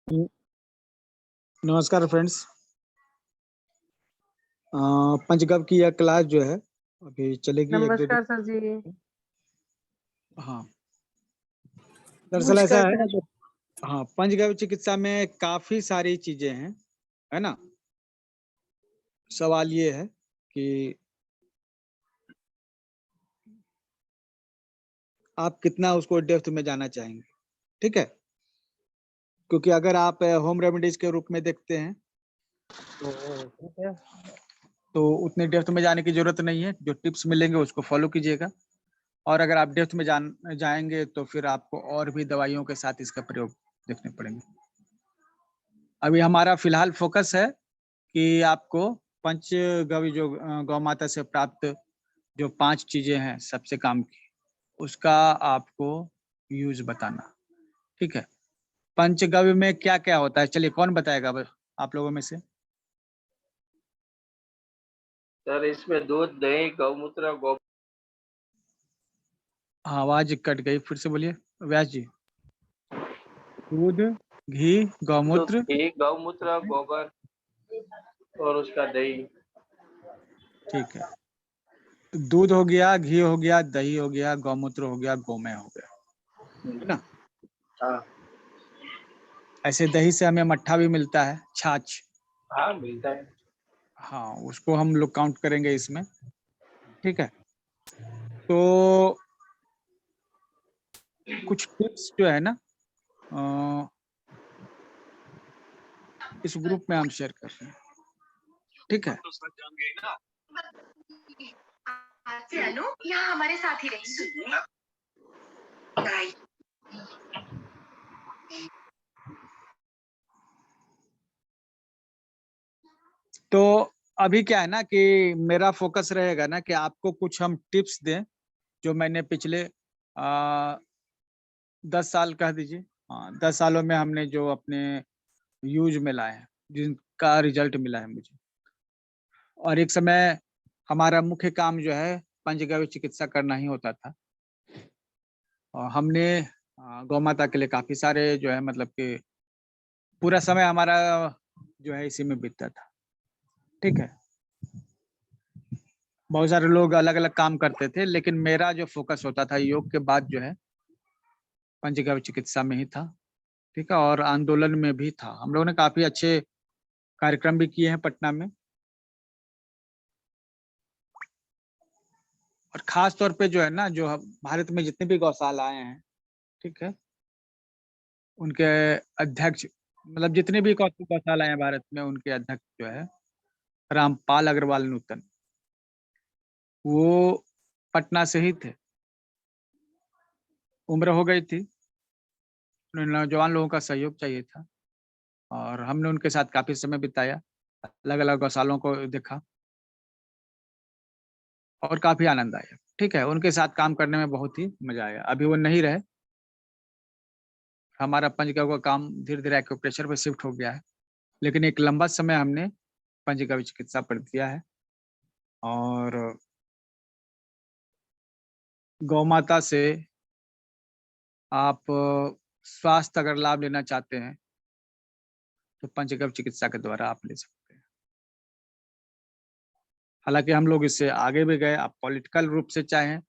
न- नमस्कार फ्रेंड्स। पंचगव की यह क्लास जो है अभी चलेगी एक दो नमस्कार दिन। सर जी। हाँ, दरअसल ऐसा नमस्कार है सर। ना कि हाँ, पंचगव्य चिकित्सा में काफी सारी चीजें हैं, है ना। सवाल ये है कि आप कितना उसको डेप्थ में जाना चाहेंगे। ठीक है, क्योंकि अगर आप होम रेमेडीज के रूप में देखते हैं तो ठीक है, तो उतने डेप्थ में जाने की जरूरत नहीं है। जो टिप्स मिलेंगे उसको फॉलो कीजिएगा, और अगर आप डेप्थ में जाएंगे तो फिर आपको और भी दवाइयों के साथ इसका प्रयोग देखने पड़ेंगे। अभी हमारा फिलहाल फोकस है कि आपको पंचगव्य जो गौ माता से प्राप्त जो 5 चीजें हैं सबसे काम की, उसका आपको यूज बताना। ठीक है, पंचगव्य में क्या क्या होता है, चलिए कौन बताएगा आप लोगों में से। सर इसमें दूध, दही, गौमूत्र, हाँ, आवाज कट गई, फिर से बोलिए व्यास जी। दूध, घी, गौमूत्र, गौमूत्र, गोबर और उसका दही। ठीक है। दूध हो गया, घी हो गया, दही हो गया, गौमूत्र हो गया, गोमय हो गया, है ना। हाँ ऐसे दही से हमें मट्ठा भी मिलता है, छाछ। हाँ मिलता है। हाँ, उसको हम लोग काउंट करेंगे इसमें। ठीक है, तो कुछ टिप्स जो है ना इस ग्रुप में हम शेयर कर रहे हैं। ठीक है, आज से अनु यहाँ हमारे साथ ही रहेगी। तो अभी क्या है ना कि मेरा फोकस रहेगा ना कि आपको कुछ हम टिप्स दें जो मैंने पिछले 10 साल कह दीजिए, हाँ 10 सालों में हमने जो अपने यूज में लाए हैं, जिनका रिजल्ट मिला है मुझे। और एक समय हमारा मुख्य काम जो है पंचगव्य चिकित्सा करना ही होता था, और हमने गौ माता के लिए काफी सारे जो है मतलब कि पूरा समय हमारा जो है इसी में बीतता था। ठीक है, बहुत सारे लोग अलग अलग काम करते थे, लेकिन मेरा जो फोकस होता था योग के बाद जो है पंचगव्य चिकित्सा में ही था। ठीक है, और आंदोलन में भी था। हम लोगों ने काफी अच्छे कार्यक्रम भी किए हैं पटना में, और खास तौर पे जो है ना, जो भारत में जितने भी गौशालाएं हैं, ठीक है, उनके अध्यक्ष, मतलब जितने भी गौशालाएं हैं भारत में, उनके अध्यक्ष जो है रामपाल अग्रवाल नूतन, वो पटना से ही थे। उम्र हो गई थी, उन्हें नौजवान लोगों का सहयोग चाहिए था, और हमने उनके साथ काफी समय बिताया, अलग अलग गौशालों को देखा, और काफी आनंद आया। ठीक है, उनके साथ काम करने में बहुत ही मजा आया। अभी वो नहीं रहे, हमारा पंचगव्य का काम धीरे धीरे एक्यूप्रेशर पे शिफ्ट हो गया है, लेकिन एक लंबा समय हमने पंचगव्य चिकित्सा पर दिया है। और गौ माता से आप स्वास्थ्य अगर लाभ लेना चाहते हैं तो पंचगव्य चिकित्सा के द्वारा आप ले सकते हैं। हालांकि हम लोग इससे आगे भी गए, आप पॉलिटिकल रूप से चाहें,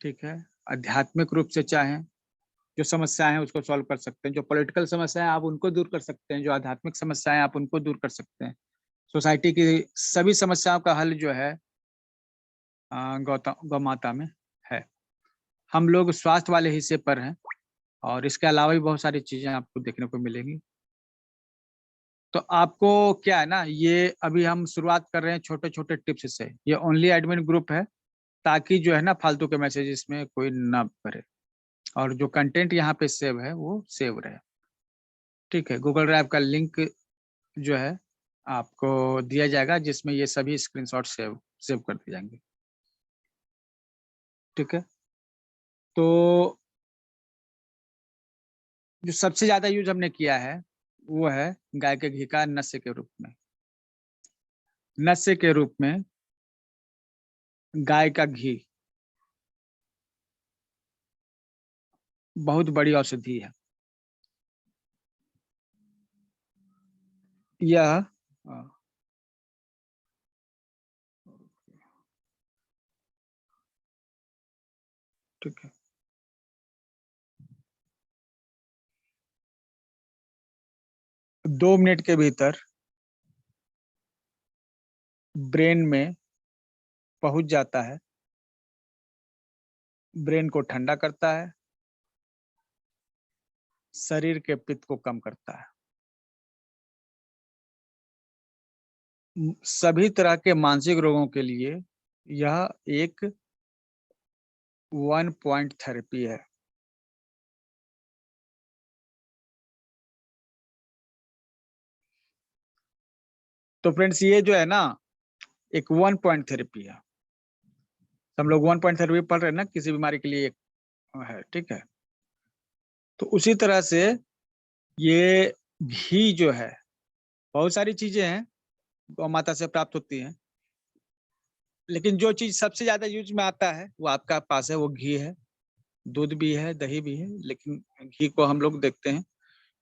ठीक है, आध्यात्मिक रूप से चाहें, जो समस्याएं हैं उसको सॉल्व कर सकते हैं। जो पॉलिटिकल समस्याएं आप उनको दूर कर सकते हैं, जो आध्यात्मिक समस्याएं आप उनको दूर कर सकते हैं। सोसाइटी की सभी समस्याओं का हल जो है गौ माता में है। हम लोग स्वास्थ्य वाले हिस्से पर हैं, और इसके अलावा भी बहुत सारी चीजें आपको देखने को मिलेंगी। तो आपको क्या है ना, ये अभी हम शुरुआत कर रहे हैं छोटे छोटे टिप्स से। ये ओनली एडमिन ग्रुप है, ताकि जो है ना फालतू के मैसेजेस में कोई ना करे, और जो कंटेंट यहाँ पे सेव है वो सेव रहे। ठीक है, गूगल ड्राइव का लिंक जो है आपको दिया जाएगा, जिसमें ये सभी स्क्रीनशॉट सेव सेव कर दिए जाएंगे। ठीक है, तो जो सबसे ज्यादा यूज हमने किया है वो है गाय के घी का नस्य के रूप में। नस्य के रूप में गाय का घी बहुत बड़ी औषधि है। यह ठीक है, दो मिनट के भीतर ब्रेन में पहुंच जाता है, ब्रेन को ठंडा करता है, शरीर के पित्त को कम करता है। सभी तरह के मानसिक रोगों के लिए यह एक 1 पॉइंट थेरेपी है। तो फ्रेंड्स, ये जो है ना, एक 1 पॉइंट थेरेपी है। हम लोग 1 पॉइंट थेरेपी पढ़ रहे हैं ना, किसी बीमारी के लिए एक है, ठीक है। तो उसी तरह से ये घी जो है, बहुत सारी चीजें हैं गौ माता से प्राप्त होती हैं, लेकिन जो चीज सबसे ज्यादा यूज में आता है वो आपका पास है, वो घी है। दूध भी है, दही भी है, लेकिन घी को हम लोग देखते हैं,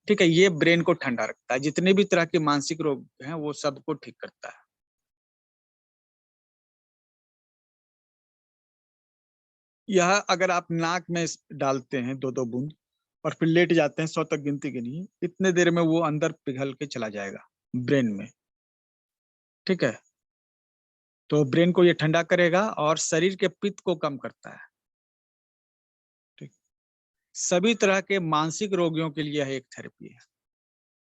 ठीक है। ये ब्रेन को ठंडा रखता है, जितने भी तरह के मानसिक रोग हैं वो सबको ठीक करता है। यह अगर आप नाक में डालते हैं 2-2 बूंद और फिर लेट जाते हैं, 100 तक गिनती के लिए, इतने देर में वो अंदर पिघल के चला जाएगा ब्रेन में, ठीक है। तो ब्रेन को ये ठंडा करेगा और शरीर के पित्त को कम करता है, ठीक। सभी तरह के मानसिक रोगियों के लिए यह एक थेरेपी है,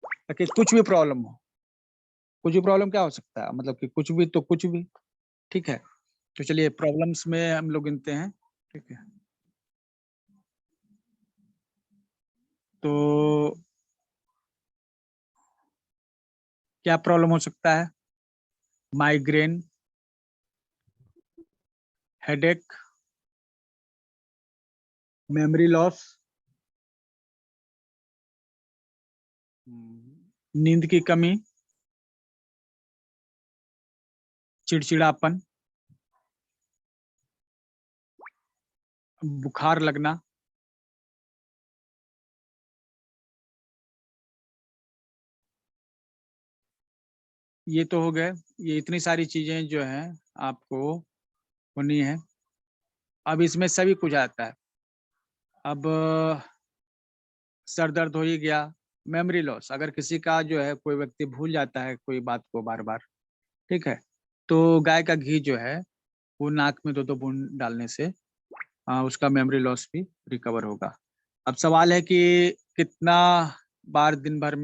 ताकि कुछ भी प्रॉब्लम हो। कुछ भी प्रॉब्लम क्या हो सकता है, मतलब कि कुछ भी तो कुछ भी, ठीक है। तो चलिए प्रॉब्लम्स में हम लोग गिनते हैं, ठीक है। तो क्या प्रॉब्लम हो सकता है? माइग्रेन, हेडेक, मेमोरी लॉस, नींद की कमी, चिड़चिड़ापन, बुखार लगना, ये तो हो गए। ये इतनी सारी चीजें जो हैं आपको होनी है। अब इसमें सभी कुछ आता है। अब सर दर्द हो ही गया, मेमोरी लॉस, अगर किसी का जो है, कोई व्यक्ति भूल जाता है कोई बात को बार बार, ठीक है, तो गाय का घी जो है वो नाक में 2-2 बूंद डालने से उसका मेमोरी लॉस भी रिकवर होगा। अब सवाल है कि कितना बार दिन भर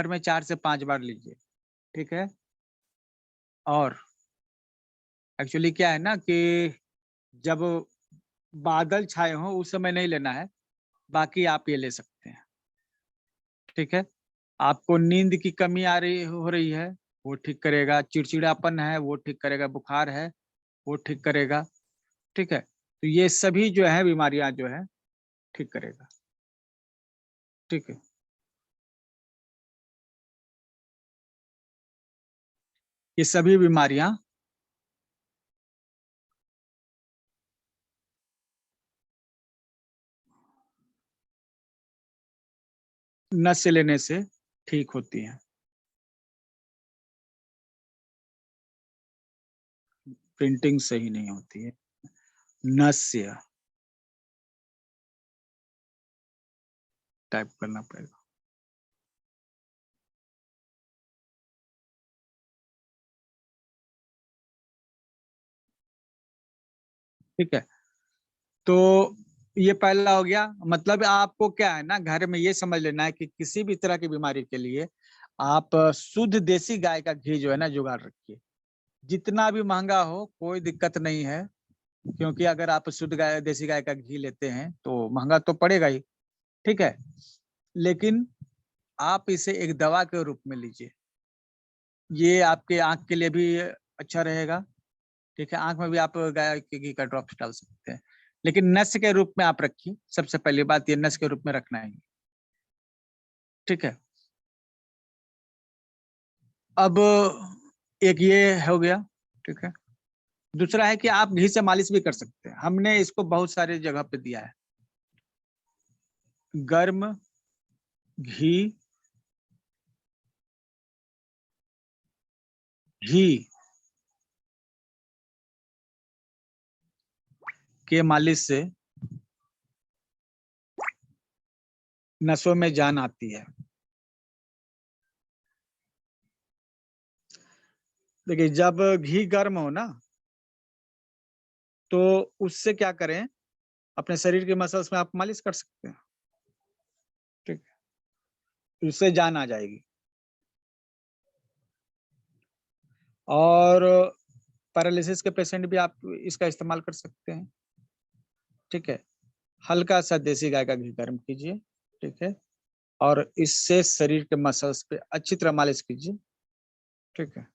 में 4 से 5 बार लीजिए, ठीक है। और एक्चुअली क्या है ना कि जब बादल छाए हों उस समय नहीं लेना है, बाकी आप ये ले सकते हैं, ठीक है। आपको नींद की कमी हो रही है, वो ठीक करेगा। चिड़चिड़ापन है, वो ठीक करेगा। बुखार है, वो ठीक करेगा, ठीक है। तो ये सभी जो है बीमारियां जो है ठीक करेगा, ठीक है। ये सभी बीमारियां नस से लेने से ठीक होती हैं। प्रिंटिंग सही नहीं होती है, नस से टाइप करना पड़ेगा। ठीक है, तो ये पहला हो गया। मतलब आपको क्या है ना, घर में ये समझ लेना है कि किसी भी तरह की बीमारी के लिए आप शुद्ध देसी गाय का घी जो है ना जुगाड़ रखिए। जितना भी महंगा हो कोई दिक्कत नहीं है, क्योंकि अगर आप शुद्ध गाय देसी गाय का घी लेते हैं तो महंगा तो पड़ेगा ही, ठीक है। लेकिन आप इसे एक दवा के रूप में लीजिए। ये आपके आंख के लिए भी अच्छा रहेगा, ठीक है। आंख में भी आप गाय के घी का ड्रॉप्स डाल सकते हैं, लेकिन नस के रूप में आप रखिए। सबसे पहली बात ये नस के रूप में रखना है, ठीक है। अब एक ये हो गया, ठीक है। दूसरा है कि आप घी से मालिश भी कर सकते हैं। हमने इसको बहुत सारे जगह पे दिया है। गर्म घी घी के मालिश से नसों में जान आती है। देखिए, जब घी गर्म हो ना, तो उससे क्या करें, अपने शरीर के मसल्स में आप मालिश कर सकते हैं, ठीक है, उससे जान आ जाएगी। और पैरालिसिस के पेशेंट भी आप इसका इस्तेमाल कर सकते हैं, ठीक है। हल्का सा देसी गाय का घी गर्म कीजिए, ठीक है, और इससे शरीर के मसल्स पे अच्छी तरह मालिश कीजिए, ठीक है।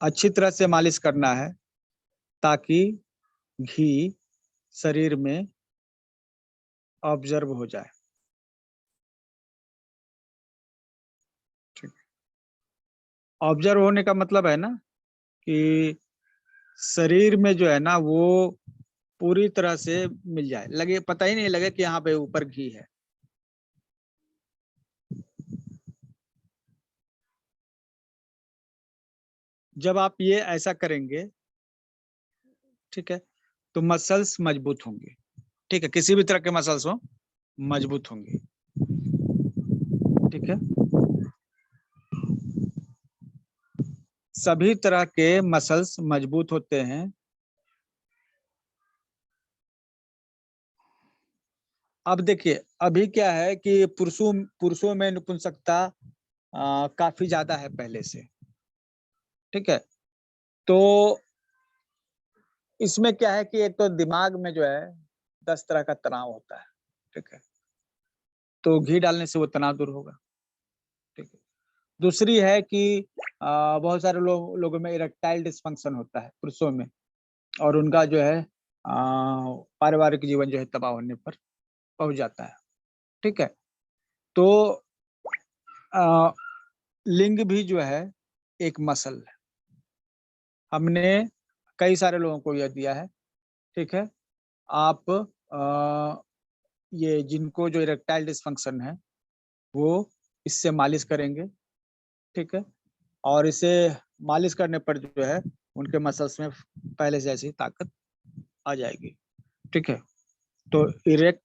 अच्छी तरह से मालिश करना है ताकि घी शरीर में ऑब्जर्व हो जाए, ठीक। ऑब्जर्व होने का मतलब है ना कि शरीर में जो है ना वो पूरी तरह से मिल जाए, लगे पता ही नहीं लगे कि यहाँ पे ऊपर घी है। जब आप ये ऐसा करेंगे, ठीक है, तो मसल्स मजबूत होंगे, ठीक है, किसी भी तरह के मसल्स हो मजबूत होंगे, ठीक है। सभी तरह के मसल्स मजबूत होते हैं। अब देखिए, अभी क्या है कि पुरुषों में नपुंसकता काफी ज्यादा है पहले से, ठीक है। तो इसमें क्या है कि एक तो दिमाग में जो है 10 तरह का तनाव होता है, ठीक है, तो घी डालने से वो तनाव दूर होगा, ठीक है। दूसरी है कि बहुत सारे लोगों में इरेक्टाइल डिसफंक्शन होता है पुरुषों में, और उनका जो है पारिवारिक जीवन जो है तबाह होने पर पहुंच जाता है, ठीक है। तो आ, लिंग भी जो है एक मसल है। हमने कई सारे लोगों को यह दिया है, ठीक है। आप ये जिनको जो इरेक्टाइल डिसफंक्शन है वो इससे मालिश करेंगे, ठीक है, और इसे मालिश करने पर जो है उनके मसल्स में पहले से ऐसी ताकत आ जाएगी, ठीक है। तो इरेक्टाइल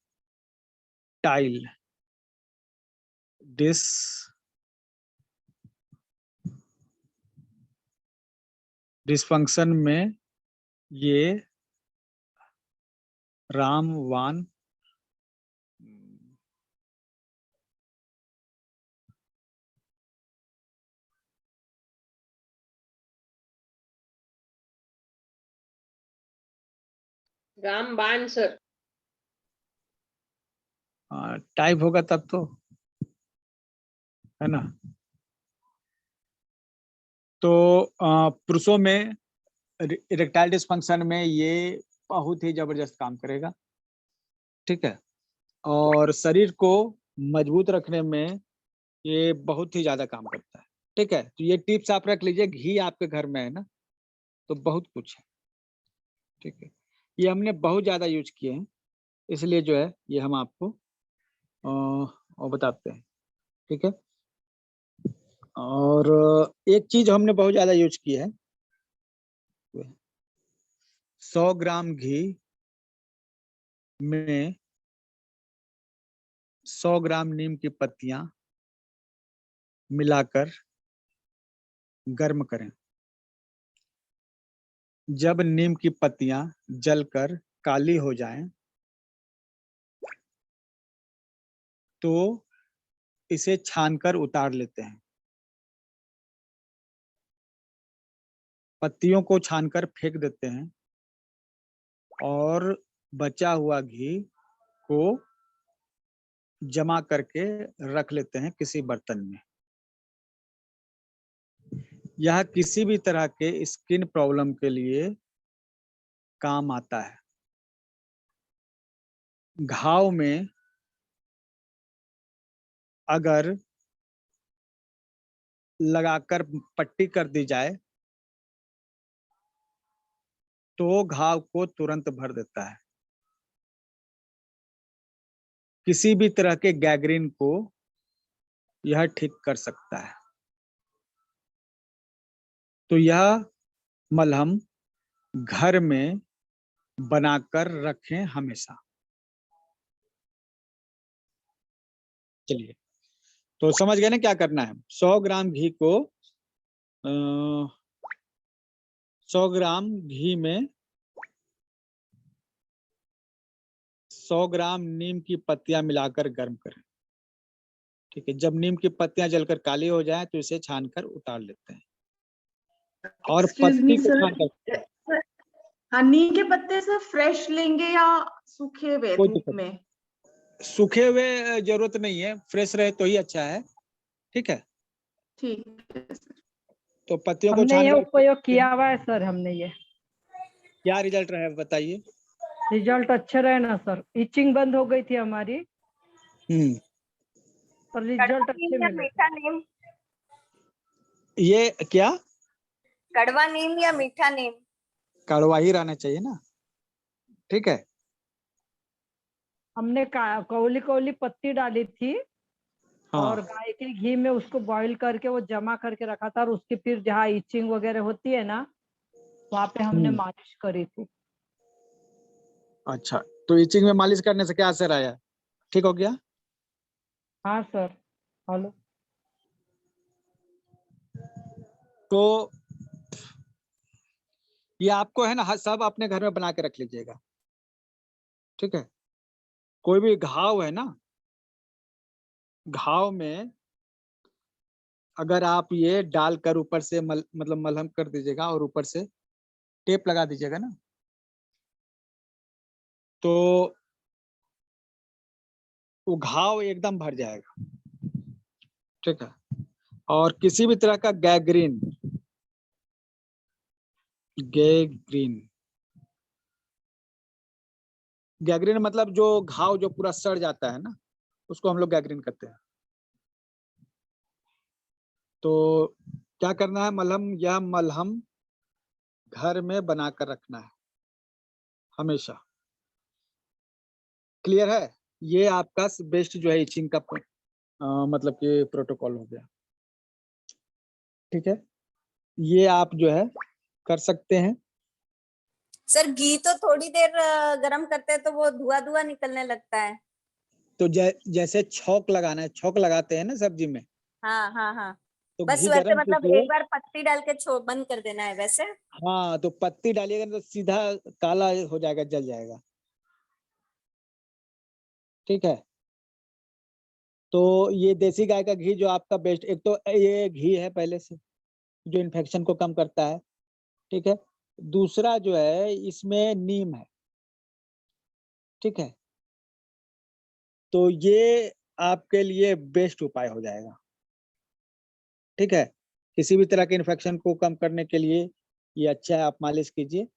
डिस डिसफंक्शन में ये रामवान रामबाण सर। टाइप होगा तब तो, है ना। तो पुरुषों में इरेक्टाइल डिसफंक्शन में ये बहुत ही जबरदस्त काम करेगा, ठीक है, और शरीर को मजबूत रखने में ये बहुत ही ज्यादा काम करता है, ठीक है। तो ये टिप्स आप रख लीजिए, घी आपके घर में है ना, तो बहुत कुछ है, ठीक है। ये हमने बहुत ज्यादा यूज किए हैं, इसलिए जो है ये हम आपको और बताते हैं, ठीक है। और एक चीज हमने बहुत ज्यादा यूज की है, 100 ग्राम घी में 100 ग्राम नीम की पत्तियां मिलाकर गर्म करें। जब नीम की पत्तियां जलकर काली हो जाएं, तो इसे छानकर उतार लेते हैं। पत्तियों को छानकर फेंक देते हैं और बचा हुआ घी को जमा करके रख लेते हैं किसी बर्तन में। यह किसी भी तरह के स्किन प्रॉब्लम के लिए काम आता है। घाव में अगर लगाकर पट्टी कर दी जाए तो घाव को तुरंत भर देता है। किसी भी तरह के गैंग्रीन को यह ठीक कर सकता है। तो यह मलहम घर में बनाकर रखें हमेशा। चलिए, तो समझ गए ना क्या करना है। 100 ग्राम घी को 100 ग्राम घी में 100 ग्राम नीम की पत्तियां मिलाकर गर्म करें। ठीक है, जब नीम की पत्तियां जलकर काली हो जाए तो इसे छानकर उतार लेते हैं। और एक्सक्यूज मी पत्ती को सर, छानकर, हाँ, नीम के पत्ते सर फ्रेश लेंगे या सूखे हुए कोई धूप दिक्कत में? सूखे हुए जरूरत नहीं है, फ्रेश रहे तो ही अच्छा है। ठीक है, ठीक है सर। तो पत्तियों को हमने छान ये कर उपयोग किया हुआ है सर, हमने ये क्या रिजल्ट रहा है बताइए। रिजल्ट अच्छे रहे ना सर। इचिंग बंद हो गई थी हमारी, पर रिजल्ट कड़वा अच्छे नीम या मिले। मीठा नीम? ये क्या कड़वा नीम या मीठा नीम? कड़वा ही रहना चाहिए ना। ठीक है, हमने कौली कौली पत्ती डाली थी हाँ और गाय के घी में उसको बॉईल करके वो जमा करके रखा था, और उसकी फिर जहाँ इचिंग वगैरह होती है ना, वहाँ पे हमने मालिश करी थी। अच्छा, तो इचिंग में मालिश करने से क्या असर आया, ठीक हो गया। हाँ सर। हेलो, तो ये आपको है ना सब अपने घर में बना के रख लीजिएगा। ठीक है, कोई भी घाव है ना, घाव में अगर आप ये डालकर ऊपर से मतलब मलहम कर दीजिएगा और ऊपर से टेप लगा दीजिएगा ना, तो वो घाव एकदम भर जाएगा। ठीक है, और किसी भी तरह का गैंग्रीन गैंग्रीन मतलब जो घाव जो पूरा सड़ जाता है ना, उसको हम लोग गैंग्रीन कहते हैं। तो क्या करना है, यह मलहम घर में बनाकर रखना है हमेशा। क्लियर है, ये आपका बेस्ट जो है इचिंग का मतलब कि प्रोटोकॉल हो गया। ठीक है, ये आप जो है कर सकते हैं। सर घी तो थोड़ी देर गरम करते हैं तो वो धुआं धुआं निकलने लगता है। तो जैसे छौंक लगाना है, छौंक लगाते हैं ना सब्जी में, हाँ हाँ हाँ, तो बस घी वैसे गरम मतलब कीजिए। एक बार पत्ती डाल के बंद कर देना है वैसे। हाँ, तो पत्ती डालिएगा तो सीधा काला हो जाएगा, जल जाएगा। ठीक है, तो ये देसी गाय का घी जो आपका बेस्ट, एक तो ये घी है पहले से जो इन्फेक्शन को कम करता है। ठीक है, दूसरा जो है इसमें नीम है। ठीक है, तो ये आपके लिए बेस्ट उपाय हो जाएगा। ठीक है, किसी भी तरह के इन्फेक्शन को कम करने के लिए ये अच्छा है, आप मालिश कीजिए।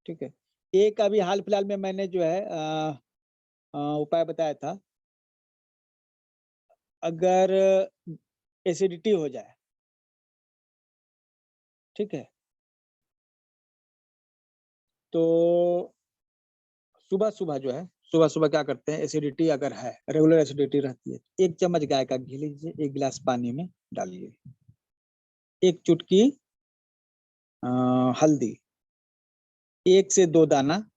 ठीक है, एक अभी हाल फिलहाल में मैंने जो है उपाय बताया था, अगर एसिडिटी हो जाए, ठीक है, तो सुबह सुबह जो है, सुबह सुबह क्या करते हैं, एसिडिटी अगर है, रेगुलर एसिडिटी रहती है, 1 चम्मच गाय का घी लीजिए, 1 गिलास पानी में डालिए, 1 चुटकी हल्दी, 1 से 2 दाना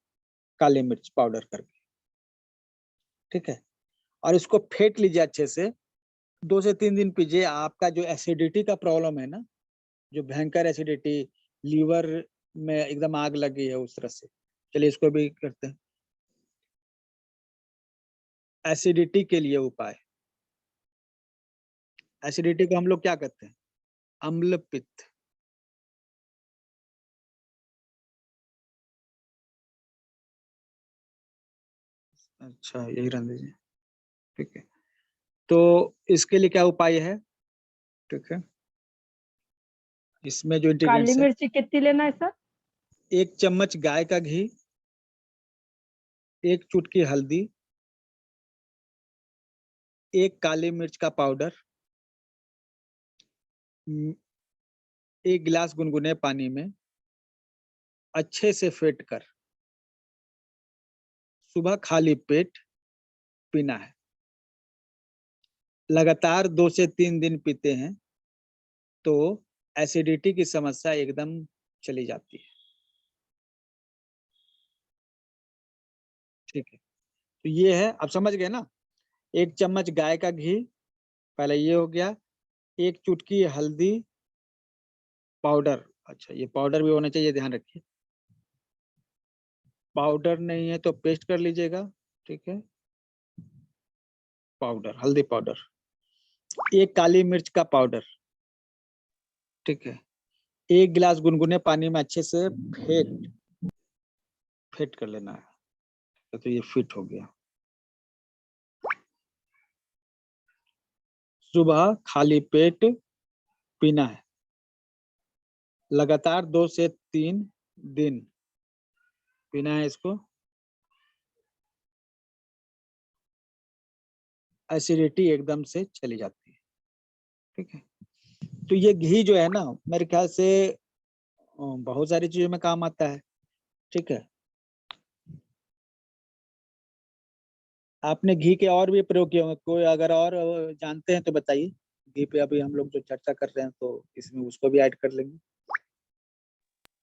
काली मिर्च पाउडर करके। ठीक है, और इसको फेंट लीजिए अच्छे से, 2 से 3 दिन पीजिए। आपका जो एसिडिटी का प्रॉब्लम है ना, जो भयंकर एसिडिटी, लीवर में एकदम आग लगी है उस तरह से, चलिए इसको भी करते हैं। एसिडिटी के लिए उपाय, एसिडिटी को हम लोग क्या कहते हैं, अम्ल पित्त। अच्छा, यही रहने दीजिए। ठीक है, तो इसके लिए क्या उपाय है। ठीक है, इसमें जो काली इंग्रेडिएंट्स है, मिर्ची कितनी लेना है सर? 1 चम्मच गाय का घी, 1 चुटकी हल्दी, 1 काली मिर्च का पाउडर, 1 गिलास गुनगुने पानी में अच्छे से फेंट कर सुबह खाली पेट पीना है। लगातार 2 से 3 दिन पीते हैं तो एसिडिटी की समस्या एकदम चली जाती है। ठीक है, तो ये है, आप समझ गए ना। 1 चम्मच गाय का घी, पहले ये हो गया। 1 चुटकी हल्दी पाउडर, अच्छा ये पाउडर भी होना चाहिए, ध्यान रखिए। पाउडर नहीं है तो पेस्ट कर लीजिएगा, ठीक है। पाउडर, हल्दी पाउडर। 1 काली मिर्च का पाउडर, ठीक है। 1 गिलास गुनगुने पानी में अच्छे से फेंट कर लेना है, तो ये फिट हो गया। सुबह खाली पेट पीना है, लगातार 2 से 3 दिन पीना है इसको। एसिडिटी एकदम से चली जाती है, ठीक है। तो ये घी जो है ना, मेरे ख्याल से बहुत सारी चीजों में काम आता है, ठीक है। आपने घी के और भी प्रयोग किए होंगे, कोई अगर और जानते हैं तो बताइए। घी पे अभी हम लोग जो चर्चा कर रहे हैं तो इसमें उसको भी ऐड कर लेंगे।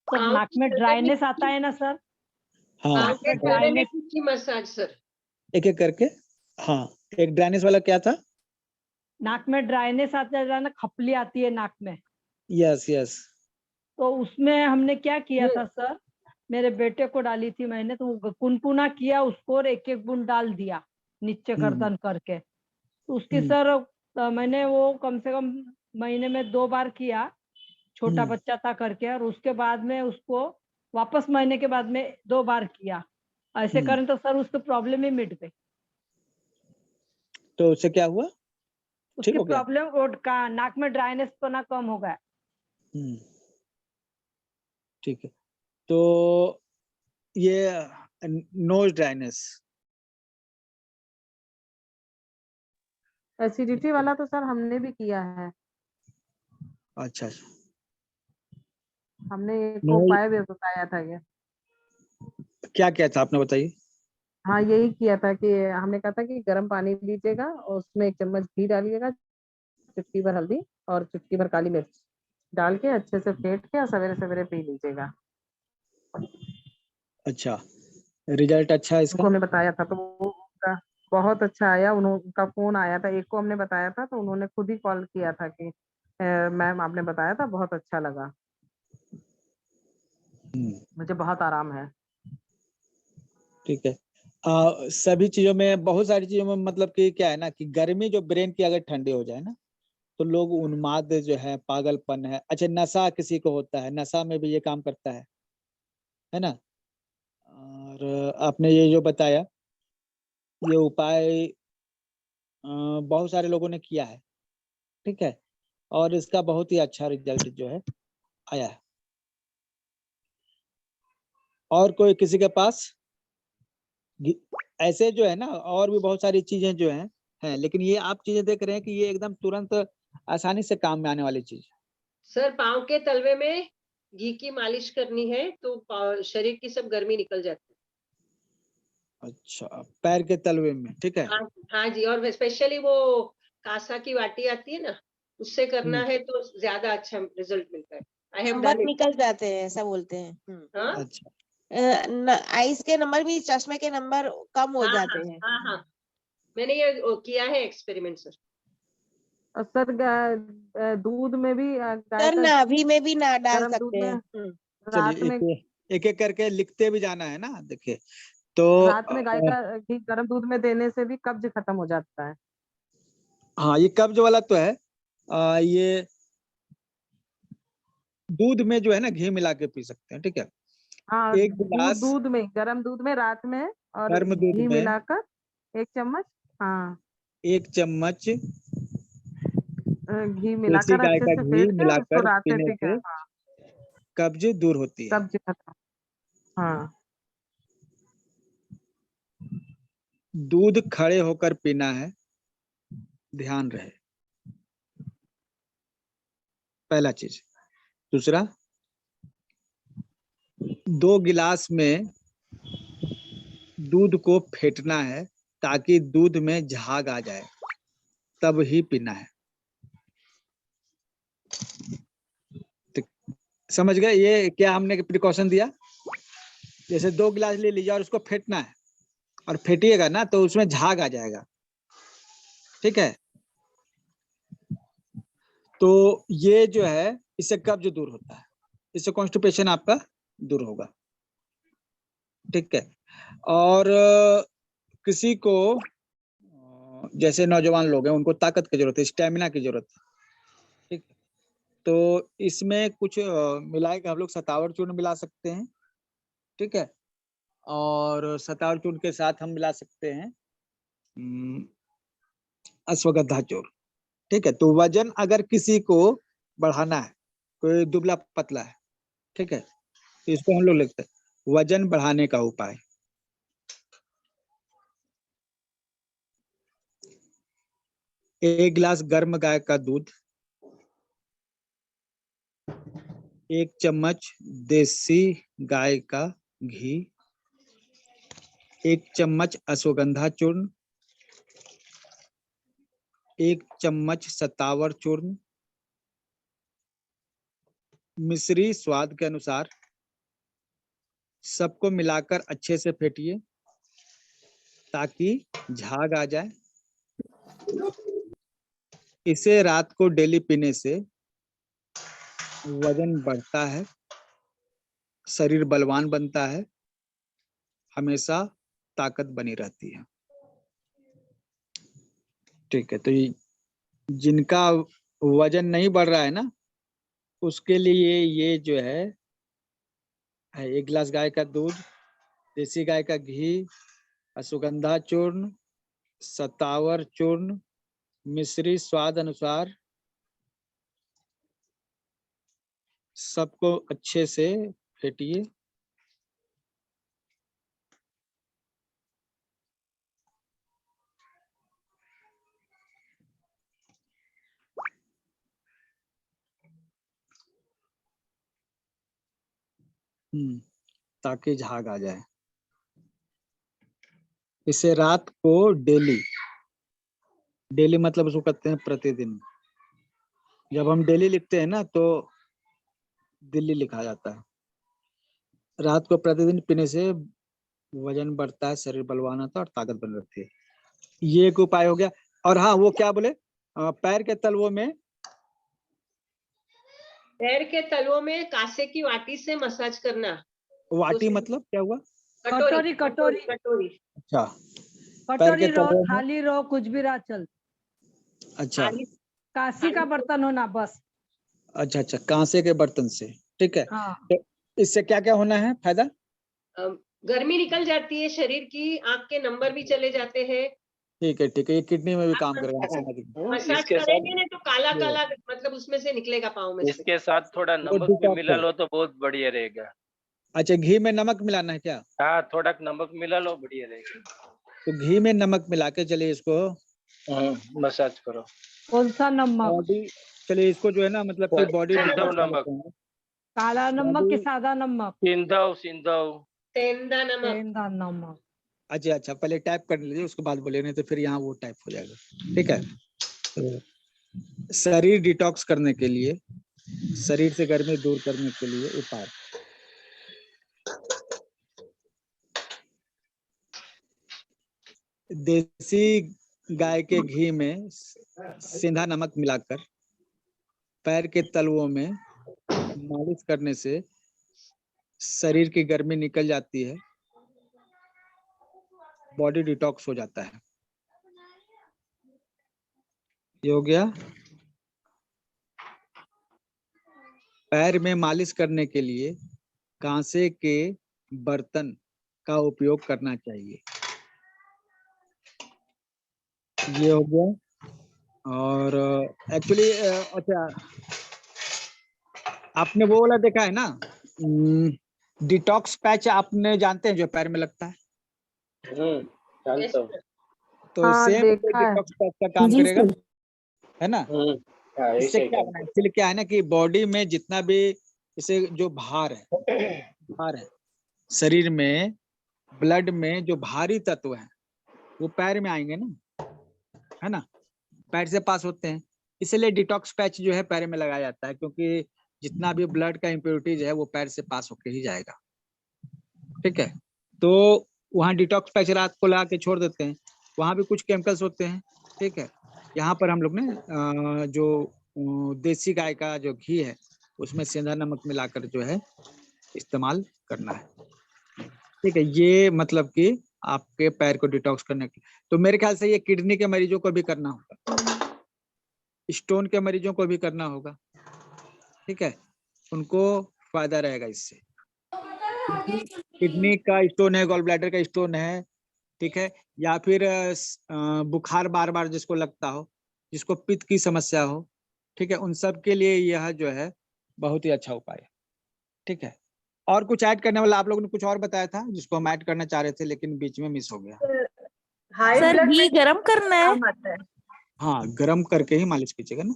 सर नाक में ड्राइनेस आता है ना सर, हाँ, पाँव के तलवे में की मसाज सर। एक एक करके। हाँ, एक ड्राइनेस वाला क्या था? नाक में ड्राइनेस आता है ना, खपली आती है नाक में, यस यस। तो उसमें हमने क्या किया था सर, मेरे बेटे को डाली थी मैंने, तो वो कुनकुना किया उसको और 1-1 बूंद डाल दिया नीचे गर्दन करके। तो उसकी सर मैंने वो कम से कम महीने में 2 बार किया, छोटा बच्चा था करके, और उसके बाद में उसको वापस महीने के बाद में 2 बार किया। ऐसे करें तो सर उसकी प्रॉब्लम ही मिट गई। तो उससे क्या हुआ? ठीक उसकी हो गया? प्रॉब्लम का नाक में ड्राइनेस पना कम हो गया। ठीक है, तो ये नोज ड्राइनेस, एसिडिटी वाला तो सर हमने भी किया है, अच्छा हमने एक नोज उपाय भी बताया था ये। क्या क्या था आपने बताइए। हाँ यही किया था कि हमने कहा था कि गर्म पानी लीजिएगा और उसमें 1 चम्मच घी डालिएगा, चुटकी भर हल्दी और चुटकी भर काली मिर्च डाल के अच्छे से फेंट के और सवेरे सवेरे पी लीजिएगा। अच्छा, रिजल्ट अच्छा है उनको इसका? हमने बताया था तो वो उनका बहुत अच्छा आया, उनका फोन आया था, एक को हमने बताया था तो उन्होंने खुद ही कॉल किया था कि मैम आपने बताया था, बहुत अच्छा लगा, मुझे बहुत आराम है। ठीक है। सभी चीजों में, बहुत सारी चीजों में, मतलब कि क्या है ना कि गर्मी जो ब्रेन की अगर ठंडी हो जाए ना, तो लोग उन्माद जो है, पागलपन है, अच्छा नशा किसी को होता है, नशा में भी ये काम करता है ना। और आपने ये जो बताया, ये उपाय बहुत सारे लोगों ने किया है, ठीक है, और इसका बहुत ही अच्छा रिजल्ट जो है आया है। और कोई किसी के पास ऐसे जो है ना, और भी बहुत सारी चीजें जो हैं, लेकिन ये आप चीजें देख रहे हैं कि ये एकदम तुरंत आसानी से काम में आने वाली चीज। सर पाँव के तलवे में घी की मालिश करनी है तो शरीर की सब गर्मी निकल जाती है। अच्छा, पैर के तलवे में, ठीक है। हाँ जी, और स्पेशली वो कासा की वाटी आती है ना, उससे करना है तो ज्यादा अच्छा रिजल्ट मिलता है। I have number done it. निकल जाते हैं ऐसा बोलते हैं। हाँ अच्छा, आइस के नंबर भी, चश्मे के नंबर कम हो जाते हैं। हाँ, मैंने ये किया है एक्सपेरिमेंट सर। और सर दूध में भी गाय सर का नाभि में भी ना डाल गर्म दूध सकते में हैं। रात में, चलिए एक एक करके लिखते भी जाना है ना। देखिए तो रात में गाय का घी गर्म दूध में देने से भी कब्ज खत्म हो जाता है। हाँ, ये कब्ज वाला तो है। ये दूध में जो है ना घी मिला के पी सकते हैं, ठीक है। हाँ 1 गिलास दूध में, गर्म दूध में रात में, और गर्म दूध घी में मिलाकर 1 चम्मच, हाँ 1 चम्मच घी देसी मिलाकर गाय अच्छे का से घी फेंट के उसको मिलाकर रात में पीने पी के, से हाँ कब्ज दूर होती है। कब्ज खत्म। हाँ दूध खड़े होकर पीना है, ध्यान रहे, पहला चीज। दूसरा, 2 गिलास में दूध को फेंटना है ताकि दूध में झाग आ जाए, तब ही पीना है। समझ गए? ये क्या हमने प्रिकॉशन दिया, जैसे 2 गिलास ले लीजिए और उसको फेंटना है, और फेंटिएगा ना तो उसमें झाग आ जाएगा, ठीक है? तो ये जो है, इससे कब्ज दूर होता है, इससे कॉन्स्टिपेशन आपका दूर होगा, ठीक है? और किसी को जैसे नौजवान लोग हैं, उनको ताकत की जरूरत है, स्टेमिना की जरूरत है, ठीक? तो इसमें कुछ मिलाए के हम लोग सतावर चूर्ण मिला सकते हैं, ठीक है? और सतावर चूर्ण के साथ हम मिला सकते हैं अश्वगंधा चूर्ण, ठीक है? तो वजन अगर किसी को बढ़ाना है, कोई दुबला पतला है, ठीक है, तो इसको हम लोग लिखते हैं वजन बढ़ाने का उपाय। एक गिलास गर्म गाय का दूध, 1 चम्मच देसी गाय का घी, 1 चम्मच अश्वगंधा चूर्ण, 1 चम्मच सतावर चूर्ण, मिश्री स्वाद के अनुसार, सबको मिलाकर अच्छे से फेंटिए ताकि झाग आ जाए। इसे रात को डेली पीने से वजन बढ़ता है, शरीर बलवान बनता है, हमेशा ताकत बनी रहती है, ठीक है? तो जिनका वजन नहीं बढ़ रहा है ना, उसके लिए ये जो है 1 गिलास गाय का दूध, देसी गाय का घी, अश्वगंधा चूर्ण, सतावर चूर्ण, मिश्री स्वाद अनुसार, सबको अच्छे से फेंटिए। ताकि झाग आ जाए। इसे रात को डेली, डेली मतलब उसको कहते हैं प्रतिदिन। जब हम डेली लिखते हैं ना तो दिल्ली लिखा जाता है। रात को प्रतिदिन पीने से वजन बढ़ता है, शरीर बलवान होता है और ताकत बनी रहती है। ये एक उपाय हो गया। और हाँ, वो क्या बोले, पैर के तलवों में, पैर के तलवों में कांसे की वाटी से मसाज करना। वाटी तो मतलब क्या हुआ? कटोरी कटोरी कटोरी। अच्छा, पैर के कटोरी रहो, तलवों में, थाली रहो, कुछ भी रहा चल। अच्छा कांसी का बर्तन होना बस। अच्छा अच्छा, कांसे के बर्तन से, ठीक है। हाँ। तो इससे क्या क्या होना है फायदा? गर्मी निकल जाती है शरीर की, आंख के नंबर भी चले जाते हैं। ठीक है ठीक है, ये किडनी में भी काम करेगा, समझ गए। मसाज इसके साथ करेंगे ना तो काला काला मतलब उसमें से निकलेगा पाँव में से। इसके साथ थोड़ा वो नमक भी detox मिला है। लो तो बहुत बढ़िया रहेगा। अच्छा, घी में नमक मिलाना है क्या? हाँ, थोड़ा नमक मिला लो, बढ़िया रहेगा। तो घी में नमक मिला के चलिए इसको मसाज करो। कौन सा नमक? बॉडी, चलिए इसको जो है ना, मतलब कि बॉडी सिंधव नमक, काला नमक की बॉडी। सादा नमक? सिंधव सिंधव। सेंधा नमक। सेंधा नमक। अच्छा अच्छा, पहले टाइप कर लीजिए, उसके बाद बोले, नहीं तो फिर यहाँ वो टाइप हो जाएगा, ठीक है? तो शरीर डिटॉक्स करने के लिए, शरीर से गर्मी दूर करने के लिए उपाय। देसी गाय के घी में सेंधा नमक मिलाकर पैर के तलवों में मालिश करने से शरीर की गर्मी निकल जाती है, बॉडी डिटॉक्स हो जाता है। ये हो गया। पैर में मालिश करने के लिए कांसे के बर्तन का उपयोग करना चाहिए। ये हो गया। और एक्चुअली अच्छा, आपने वो वाला देखा है ना, डिटॉक्स पैच आपने जानते हैं जो पैर में लगता है? जानता हूँ। तो हाँ, सेम देखा है। डिटॉक्स पैच का काम करेगा, है ना? हाँ, इससे ऐसे ही क्या काम होना है, एक्चुअली क्या है ना कि बॉडी में जितना भी जैसे जो भार है शरीर में, ब्लड में जो भारी तत्व हैं वो पैर में आएंगे ना, है ना? पैर से पास होते हैं, इसलिए डिटॉक्स पैच जो है पैर में लगाया जाता है, क्योंकि जितना भी ब्लड का इम्प्योरिटीज है वो पैर से पास होके ही जाएगा। ठीक है, तो वहाँ डिटॉक्स पैच रात को ला के छोड़ देते हैं, वहाँ भी कुछ केमिकल्स होते हैं। ठीक है, यहाँ पर हम लोग ने जो देसी गाय का जो घी है उसमें सेंधा नमक मिलाकर जो है इस्तेमाल करना है। ठीक है, ये मतलब कि आपके पैर को डिटॉक्स करने के लिए। तो मेरे ख्याल से ये किडनी के मरीजों को भी करना होगा, स्टोन के मरीजों को भी करना होगा। ठीक है, उनको फायदा रहेगा इससे। किडनी का स्टोन है, गॉल ब्लैडर का स्टोन है, ठीक है, या फिर बुखार बार बार जिसको लगता हो, जिसको पित्त की समस्या हो, ठीक है, उन सब के लिए यह जो है बहुत ही अच्छा उपाय है। ठीक है, और कुछ ऐड करने वाला? आप लोगों ने कुछ और बताया था जिसको हम ऐड करना चाह रहे थे लेकिन बीच में मिस हो गया। सर घी गरम करना है? हाँ, गरम करके ही मालिश कीजिएगा ना।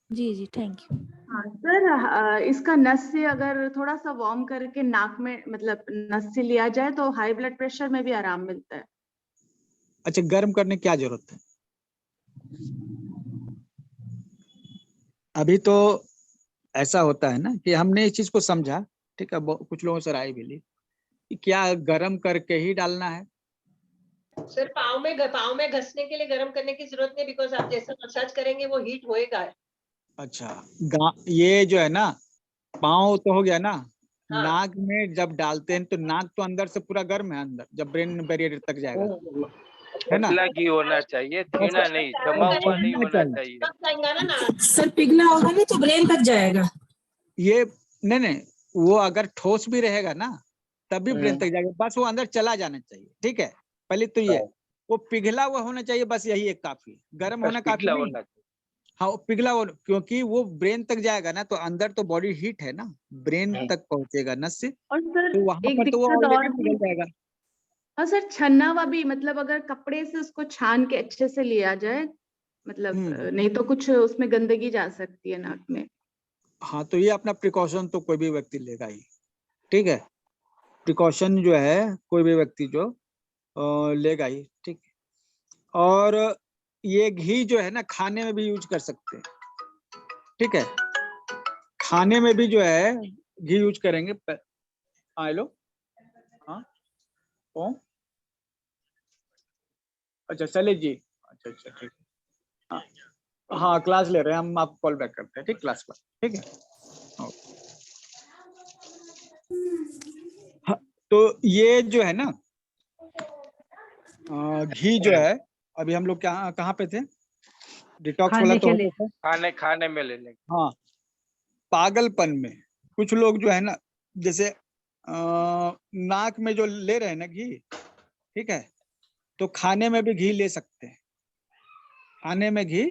जी जी, थैंक यू। हाँ सर, इसका नस से अगर थोड़ा सा वार्म करके नाक में मतलब नस से लिया जाए तो हाई ब्लड प्रेशर में भी आराम मिलता है। अच्छा, गर्म करने की क्या जरूरत है? अभी तो ऐसा होता है ना कि हमने इस चीज को समझा, ठीक है, कुछ लोगों से राय भी ली कि क्या गर्म करके ही डालना है। सर पाँव में घसने के लिए गर्म करने की जरूरत नहीं, बिकॉज आप जैसा मसाज करेंगे वो हीट होएगा। अच्छा, ये जो है ना, पाँव तो हो गया ना, हाँ। नाक में जब डालते हैं तो नाक तो अंदर से पूरा गर्म है, अंदर जब ब्रेन बैरियर तक जाएगा, है ना। पतला घी होना चाहिए, थीना नहीं, जमा हुआ नहीं होना चाहिए। जाएगा ना सर पिघला होगा नहीं तो ब्रेन तक जाएगा। ये नहीं, वो अगर ठोस भी रहेगा ना तभी ब्रेन तक जाएगा, बस वो अंदर चला जाना चाहिए। ठीक है, पहले तो ये वो पिघला हुआ होना चाहिए, बस यही एक काफी, गर्म होना काफी नहीं। हाँ, वो पिघला हो, क्योंकि वो ब्रेन तक जाएगा ना तो अंदर तो बॉडी हीट है ना, ब्रेन तक पहुंचेगा नस से, और सर तो वहां एक पर तो वो दिक्कत और ऑलरेडी पिघल जाएगा। हाँ सर, छन्ना हुआ भी मतलब अगर कपड़े से उसको छान के अच्छे से लिया जाए, मतलब नहीं तो कुछ उसमें गंदगी जा सकती है नाक में। हाँ, तो ये अपना प्रिकॉशन तो कोई भी व्यक्ति लेगा ही। ठीक है, प्रिकॉशन जो है कोई भी व्यक्ति जो लेगा ही। ठीक है, और ये घी जो है ना खाने में भी यूज कर सकते हैं। ठीक है, खाने में भी जो है घी यूज करेंगे। हाँ, हेलो, हाँ कौन? अच्छा शैलेश जी, अच्छा अच्छा, ठीक है, हाँ क्लास ले रहे हैं हम, आपको कॉल बैक करते हैं। ठीक, क्लास पर। ठीक है, हाँ, तो ये जो है ना घी जो है, अभी हम लोग कहाँ पे थे? डिटॉक्स वाला तो होता है खाने में ले लेंगे। हाँ, पागलपन में कुछ लोग जो है ना, जैसे नाक में जो ले रहे हैं ना घी, ठीक है, तो खाने में भी घी ले सकते हैं, खाने में घी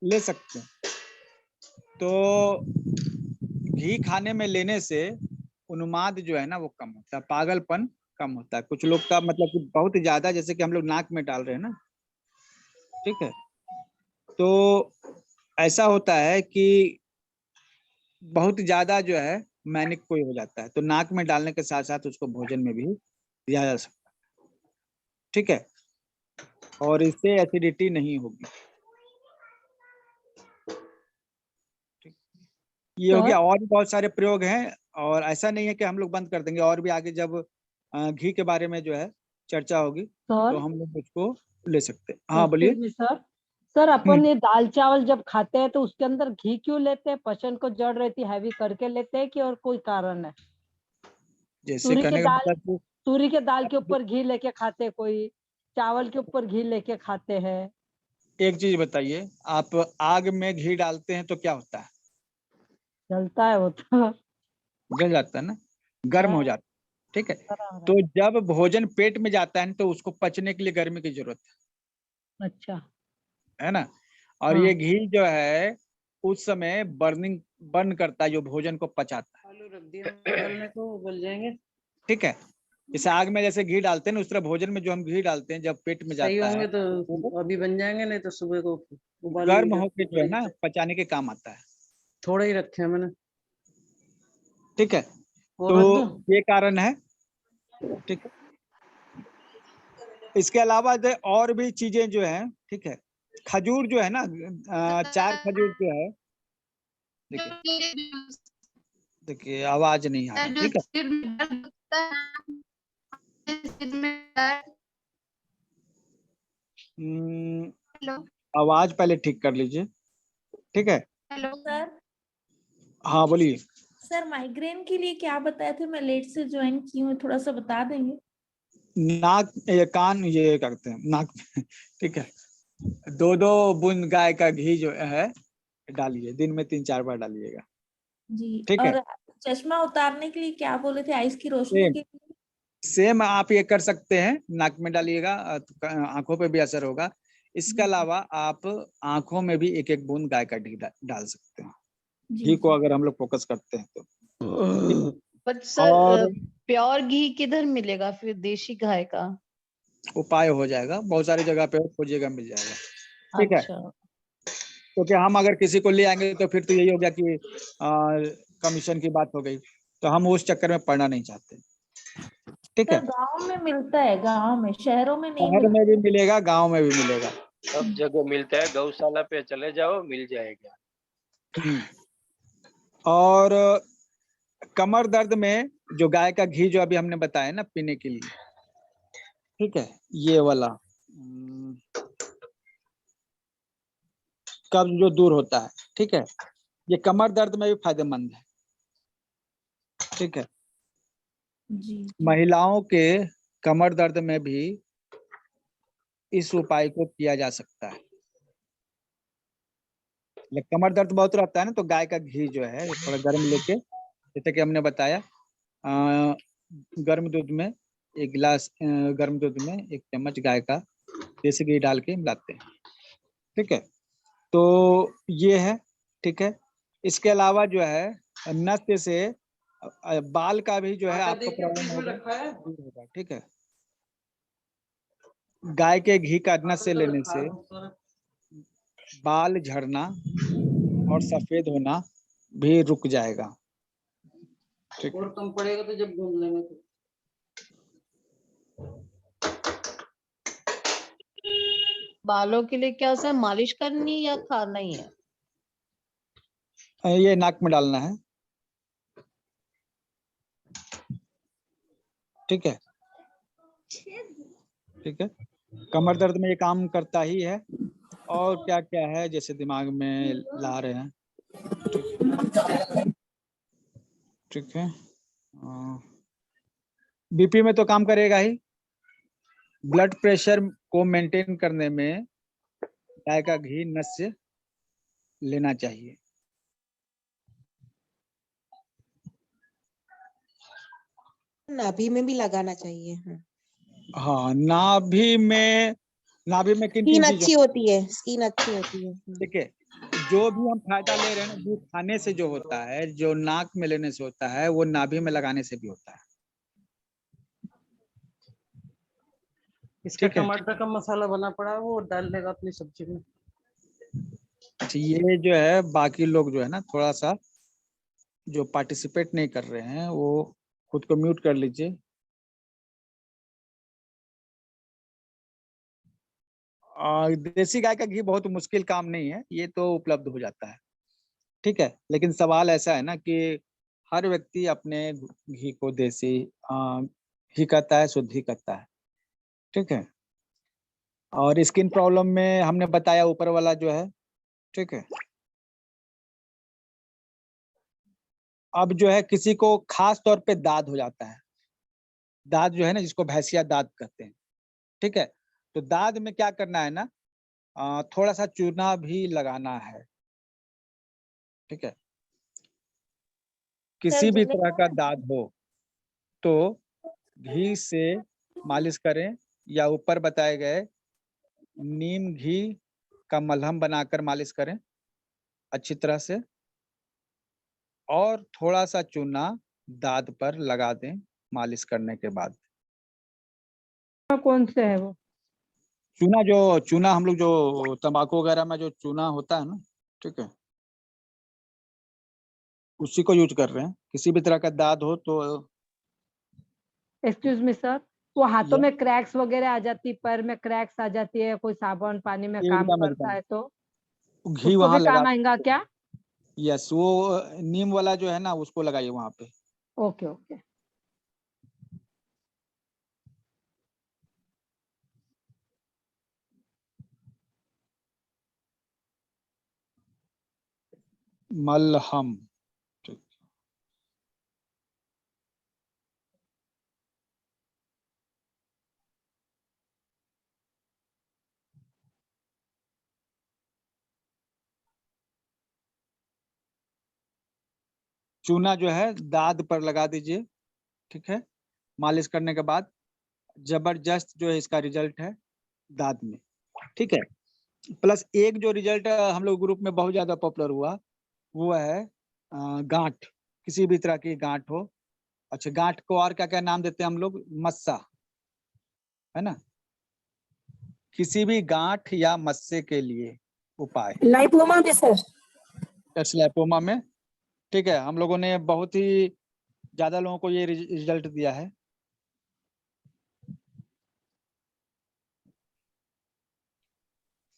ले सकते हैं। तो घी खाने में लेने से उन्माद जो है ना वो कम होता है, पागलपन कम होता है। कुछ लोग का मतलब कि बहुत ही ज्यादा, जैसे कि हम लोग नाक में डाल रहे हैं ना, ठीक है, तो ऐसा होता है कि बहुत ज्यादा जो है मैनिक कोई हो जाता है, तो नाक में डालने के साथ साथ उसको भोजन में भी दिया जा सकता है। ठीक है, और इससे एसिडिटी नहीं होगी। ये हो गया। और भी बहुत सारे प्रयोग हैं, और ऐसा नहीं है कि हम लोग बंद कर देंगे, और भी आगे जब घी के बारे में जो है चर्चा होगी तो हम लोग उसको ले सकते हैं। हाँ बोलिए। सर अपन ये दाल चावल जब खाते हैं तो उसके अंदर घी क्यों लेते हैं? पचन को जड़ रहती हैवी करके लेते हैं कि और कोई कारण है? जैसे कहने का मतलब, तूरी के दाल के ऊपर घी लेके खाते हैं, कोई चावल के ऊपर घी लेके खाते हैं। एक चीज बताइए, आप आग में घी डालते हैं तो क्या होता है? जलता है, वो तो जल जाता है ना, गर्म हो जाता है। ठीक है, तो जब भोजन पेट में जाता है तो उसको पचने के लिए गर्मी की जरूरत है। अच्छा, है ना, और ये घी जो है उस समय बर्न करता है, जो भोजन को पचाता है। आलू रख दिया को उबल जाएंगे। ठीक है, जैसे आग में जैसे घी डालते हैं ना, उस तरह भोजन में जो हम घी डालते हैं जब पेट में जाता है तो अभी बन जाएंगे, नहीं तो सुबह को गर्म होकर जो है ना पचाने के काम आता है। थोड़ा ही रखे हैं मैंने। ठीक है, तो ये कारण है। ठीक है, इसके अलावा और भी चीजें जो है, ठीक है, खजूर जो है ना, 4 खजूर जो है देखिए आवाज नहीं आ रही, ठीक है। आवाज पहले ठीक कर लीजिए, ठीक है। Hello sir. हाँ बोलिए। सर माइग्रेन के लिए क्या बताए थे? मैं लेट से ज्वाइन की हूँ, थोड़ा सा बता देंगे? नाक ये कान ये करते हैं नाक ठीक है। 2-2 बूंद गाय का घी जो है डालिए, दिन में 3-4 बार डालिएगा, जी। ठीक है। और चश्मा उतारने के लिए क्या बोले थे? आइस की रोशनी के लिए? सेम आप ये कर सकते हैं, नाक में डालिएगा, आंखों पे भी असर होगा। इसके अलावा आप आंखों में भी 1-1 बूंद गाय का घी डाल सकते हैं, घी को अगर हम लोग फोकस करते हैं तो। बट सर और प्योर घी किधर मिलेगा फिर देशी गाय का? उपाय हो जाएगा, बहुत सारी जगह पे खोजिएगा, मिल जाएगा, ठीक है। अच्छा। क्योंकि हम अगर किसी को ले आएंगे तो फिर तो यही हो गया कि कमीशन की बात हो गई, तो हम उस चक्कर में पड़ना नहीं चाहते, ठीक है। गांव में मिलता है, गांव में, शहरों में नहीं शहर में मिलता। भी मिलेगा, गांव में भी मिलेगा, सब जगह मिलता है, गौशाला पे चले जाओ मिल जाएगा। और कमर दर्द में जो गाय का घी जो अभी हमने बताया ना पीने के लिए, ठीक है, ये वाला कब्ज जो दूर होता है, ठीक है, ये कमर दर्द में भी फायदेमंद है, ठीक है। जी। महिलाओं के कमर दर्द में भी इस उपाय को किया जा सकता है। कमर दर्द बहुत रहता है ना, तो गाय का घी जो है थोड़ा गर्म लेके, जैसे कि हमने बताया, गर्म दूध में 1 गिलास गर्म दूध में 1 चम्मच गाय का देसी घी डाल के मिलाते हैं, ठीक है। तो ये है, ठीक है। इसके अलावा जो है नस से बाल का भी जो है आपको प्रॉब्लम होगा, ठीक है। गाय के घी का नस से लेने से बाल झड़ना और सफेद होना भी रुक जाएगा, ठीक है। और कम पड़ेगा तो जब घूम लेंगे तो। बालों के लिए क्या सर मालिश करनी या खाना ही है? ये नाक में डालना है, ठीक है, ठीक है। कमर दर्द में ये काम करता ही है। और क्या क्या है जैसे दिमाग में ला रहे हैं, ठीक है। बीपी में तो काम करेगा ही। ब्लड प्रेशर को मेंटेन करने में गाय का घी नस से लेना चाहिए। नाभि में भी लगाना चाहिए। हाँ, नाभि में किन स्किन किन अच्छी चीजों, होती है, स्किन अच्छी होती है। ठीक है। जो भी हम फायदा ले रहे हैं ना, वो खाने से जो होता है, जो नाक में लेने से होता है, वो नाभि में लगाने से भी होता है। इसका ठीक है। टमाटर का मसाला बना पड़ा है, वो डाल देगा अपनी सब्जी में। अच्छा, ये जो है बाकी लोग जो है ना, थोड़ा सा जो पार्टिसिपेट नहीं कर रहे हैं वो खुद को म्यूट कर लीजिए। देसी गाय का घी बहुत मुश्किल काम नहीं है, ये तो उपलब्ध हो जाता है, ठीक है। लेकिन सवाल ऐसा है ना कि हर व्यक्ति अपने घी को देसी ही कहता है, शुद्ध ही कहता है, ठीक है। और स्किन प्रॉब्लम में हमने बताया ऊपर वाला जो है, ठीक है। अब जो है किसी को खास तौर पे दाद हो जाता है, दाद जो है ना जिसको भैंसिया दाद कहते हैं, ठीक है। तो दाद में क्या करना है ना, थोड़ा सा चूना भी लगाना है, ठीक है। किसी भी तरह का दाद हो तो घी से मालिश करें, या ऊपर बताए गए नीम घी का मलहम बनाकर मालिश करें अच्छी तरह से, और थोड़ा सा चूना दाद पर लगा दें मालिश करने के बाद। कौन से है वो? चूना हम लोग जो तंबाकू वगैरह में जो चूना होता है ना, ठीक है, उसी को यूज कर रहे हैं। किसी भी तरह का दाद हो तो एक्सक्यूज मी सर, वो हाथों में क्रैक्स वगैरह आ जाती, पैर में क्रैक्स आ जाती है, कोई साबुन पानी में काम एकदम करता है तो घी उसको वहां भी लगा, काम आएगा क्या? यस, वो नीम वाला जो है ना उसको लगाइए वहां पे। Okay okay. मलहम, ठीक। चूना जो है दाद पर लगा दीजिए, ठीक है। मालिश करने के बाद जबरदस्त जो है इसका रिजल्ट है दाद में, ठीक है। प्लस एक जो रिजल्ट हम लोग ग्रुप में बहुत ज्यादा पॉपुलर हुआ वो है गांठ, किसी भी तरह की गांठ हो। अच्छा, गांठ को और क्या क्या नाम देते हैं हम लोग? मस्सा, है ना। किसी भी गांठ या मस्से के लिए उपाय लाइपोमा भी सर। लाइपोमा में, ठीक है। हम लोगों ने बहुत ही ज्यादा लोगों को ये रिजल्ट दिया है।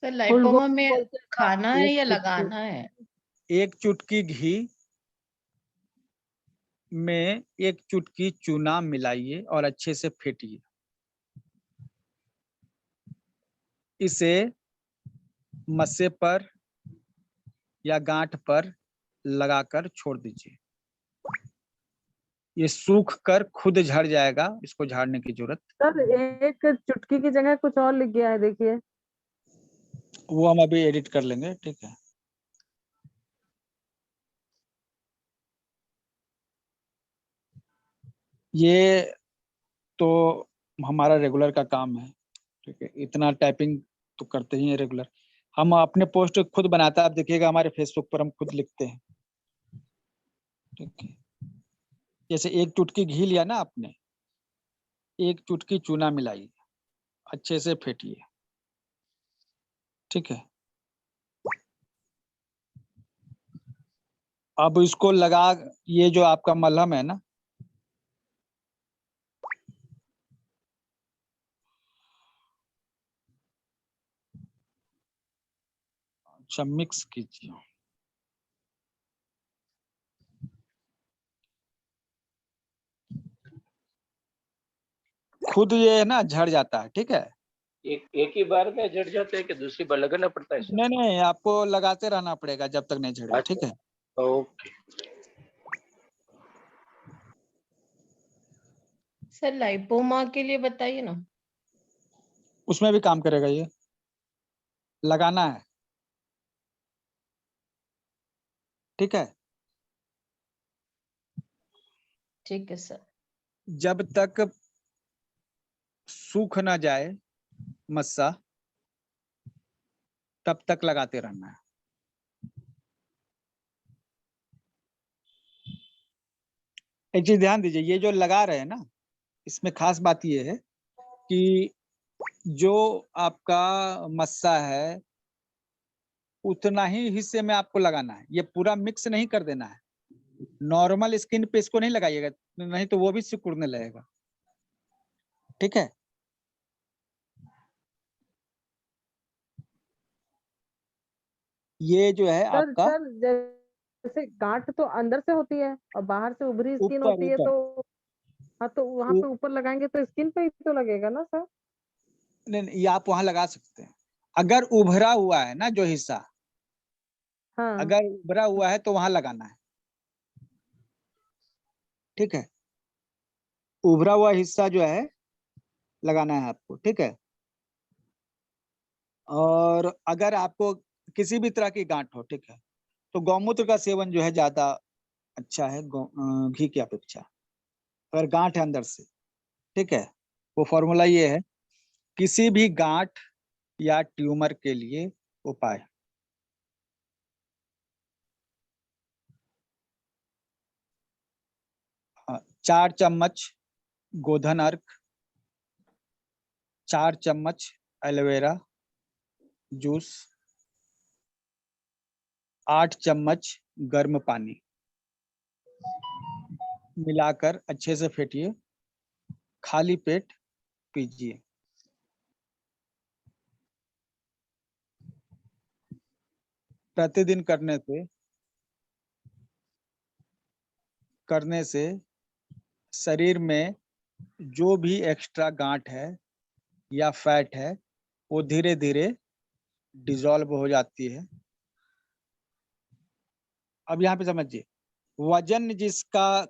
सर फुल लाइपोमा गोभी में बोलते हैं ना। खाना है एक या चुटकी, लगाना है? एक चुटकी घी में एक चुटकी चूना मिलाइए और अच्छे से फेंटिए। इसे मस्से पर या गांठ पर लगाकर छोड़ दीजिए। ये सूख कर खुद झड़ जाएगा, इसको झाड़ने की जरूरत। सर एक चुटकी की जगह कुछ और लिख गया है, देखिए। वो हम अभी एडिट कर लेंगे, ठीक है। ये तो हमारा रेगुलर का काम है, ठीक है। इतना टाइपिंग तो करते ही हैं रेगुलर। हम अपने पोस्ट खुद बनाते हैं, आप देखिएगा हमारे फेसबुक पर हम खुद लिखते हैं, ठीक है। जैसे एक चुटकी घी लिया ना आपने, एक चुटकी चूना मिलाइए, अच्छे से फेंटिए, ठीक है। अब इसको लगा, ये जो आपका मलहम है ना, अच्छा मिक्स कीजिए। खुद ये है ना झड़ जाता है, ठीक है। एक ही बार में झड़ जाते हैं कि दूसरी बार लगाना पड़ता है सर? नहीं नहीं, आपको लगाते रहना पड़ेगा जब तक नहीं झड़े, ठीक है। ओके। सर लाइपोमा के लिए बताइए ना। उसमें भी काम करेगा ये, लगाना है, ठीक है। ठीक है सर। जब तक सूख ना जाए मस्सा तब तक लगाते रहना है। एक चीज ध्यान दीजिए, ये जो लगा रहे हैं ना, इसमें खास बात ये है कि जो आपका मस्सा है उतना ही हिस्से में आपको लगाना है, ये पूरा मिक्स नहीं कर देना है। नॉर्मल स्किन पे इसको नहीं लगाइएगा, नहीं तो वो भी सिकुड़ने लगेगा, ठीक है। ये जो है सर आपका सर जैसे गांठ तो अंदर से होती है और बाहर से उभरी स्किन ऊपर होती है, ऊपर, तो हाँ, तो वहां पे ऊपर लगाएंगे तो स्किन पे ही तो लगेगा ना सर। नहीं नहीं, ये आप वहां लगा सकते हैं। अगर उभरा हुआ है ना जो हिस्सा, हाँ। अगर उभरा हुआ है तो वहां लगाना है, ठीक है। उभरा हुआ हिस्सा जो है लगाना है आपको, ठीक है। और अगर आपको किसी भी तरह की गांठ हो, ठीक है, तो गौमूत्र का सेवन जो है ज्यादा अच्छा है घी की अपेक्षा। अगर गांठ है अंदर से, ठीक है, वो फॉर्मूला ये है, किसी भी गांठ या ट्यूमर के लिए उपाय। हाँ, 4 चम्मच गोधन अर्क, 4 चम्मच एलोवेरा जूस, 8 चम्मच गर्म पानी मिलाकर अच्छे से फेंटिए, खाली पेट पीजिए। प्रतिदिन करने से करने से शरीर में जो भी एक्स्ट्रा गांठ है या फैट है वो धीरे धीरे डिसॉल्व हो जाती है। अब यहाँ पे समझिए, वजन जिसका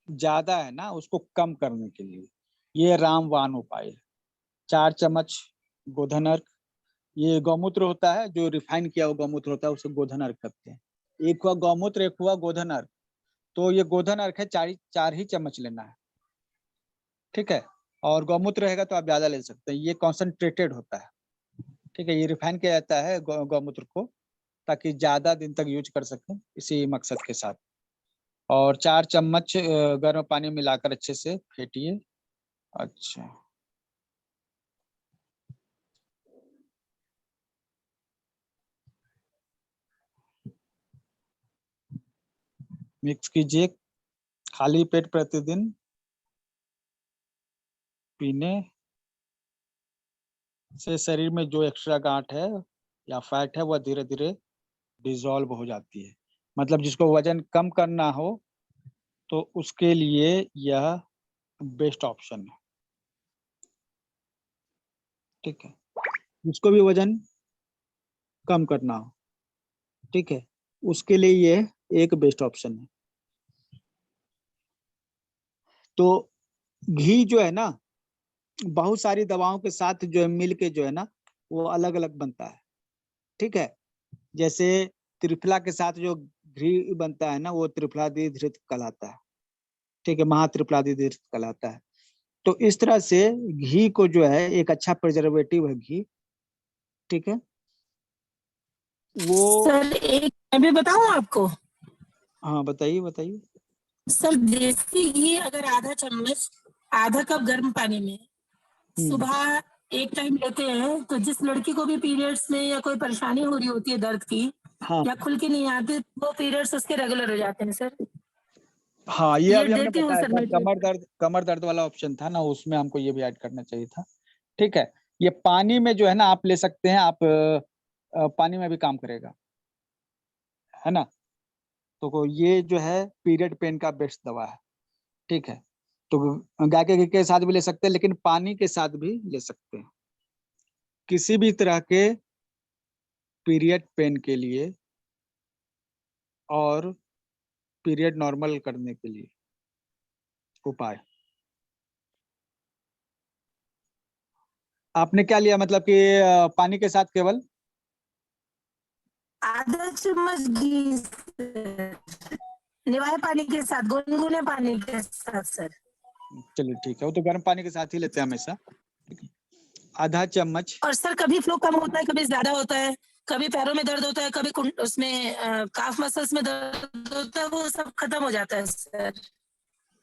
ज्यादा है ना उसको कम करने के लिए ये रामबाण उपाय है। 4 चम्मच गोधन अर्क, ये गौमूत्र होता है जो रिफाइन किया हुआ गौमूत्र होता है उसे गोधन अर्क कहते हैं। एक हुआ गौमूत्र, एक हुआ गोधन अर्क। तो ये गोधन अर्क है 4 ही चम्मच लेना है, ठीक है। और गौमूत्र रहेगा तो आप ज्यादा ले सकते हैं, ये कॉन्सेंट्रेटेड होता है, ठीक है। ये रिफाइन किया जाता है गौमूत्र को ताकि ज्यादा दिन तक यूज कर सकें इसी मकसद के साथ। और 4 चम्मच गर्म पानी मिलाकर अच्छे से फेंटिए। अच्छा, मिक्स कीजिए। खाली पेट प्रतिदिन पीने से शरीर में जो एक्स्ट्रा गांठ है या फैट है वह धीरे धीरे डिसॉल्व हो जाती है। मतलब जिसको वजन कम करना हो तो उसके लिए यह बेस्ट ऑप्शन है, ठीक है। जिसको भी वजन कम करना हो, ठीक है, उसके लिए ये एक बेस्ट ऑप्शन है। तो घी जो है ना बहुत सारी दवाओं के साथ जो है मिल के जो है ना वो अलग अलग बनता है, ठीक है। जैसे त्रिफला के साथ जो घी बनता है ना वो त्रिफलादी धृत कहलाता है, ठीक है, महात्रिफलादी धृत कहलाता है। तो इस तरह से घी को जो है एक अच्छा प्रिजर्वेटिव है घी, ठीक है। वो सर एक मैं भी बताऊं आपको। हाँ बताइए बताइए। सर देसी घी अगर आधा चम्मच आधा कप गर्म पानी में सुबह एक टाइम लेते हैं तो जिस लड़की को भी पीरियड्स में या कोई परेशानी हो रही होती है दर्द की हाँ या खुल के नहीं आते वो पीरियड्स उसके रेगुलर हो जाते हैं सर। हाँ, ये अभी हमने देती हूँ बताया सर था, मैं कमर दर्द वाला ऑप्शन था ना, उसमें हमको ये भी ऐड करना चाहिए था, ठीक है। ये पानी में जो है ना आप ले सकते हैं, आप पानी में भी काम करेगा, है ना। तो ये जो है पीरियड पेन का बेस्ट दवा है, ठीक है। तो गाय के घी के साथ भी ले सकते हैं लेकिन पानी के साथ भी ले सकते हैं किसी भी तरह के पीरियड पेन के लिए और पीरियड नॉर्मल करने के लिए उपाय। आपने क्या लिया, मतलब कि पानी के साथ केवल आधा चम्मच घी निवाए पानी के साथ गुनगुने पानी के साथ सर। चलिए ठीक है, वो तो गर्म पानी के साथ ही लेते हैं हमेशा। आधा चम्मच। और सर कभी फ्लो कम होता है कभी ज्यादा होता है, कभी पैरों में दर्द होता है, कभी उसमें काफ मसल्स में दर्द होता है, वो सब खत्म हो जाता है सर।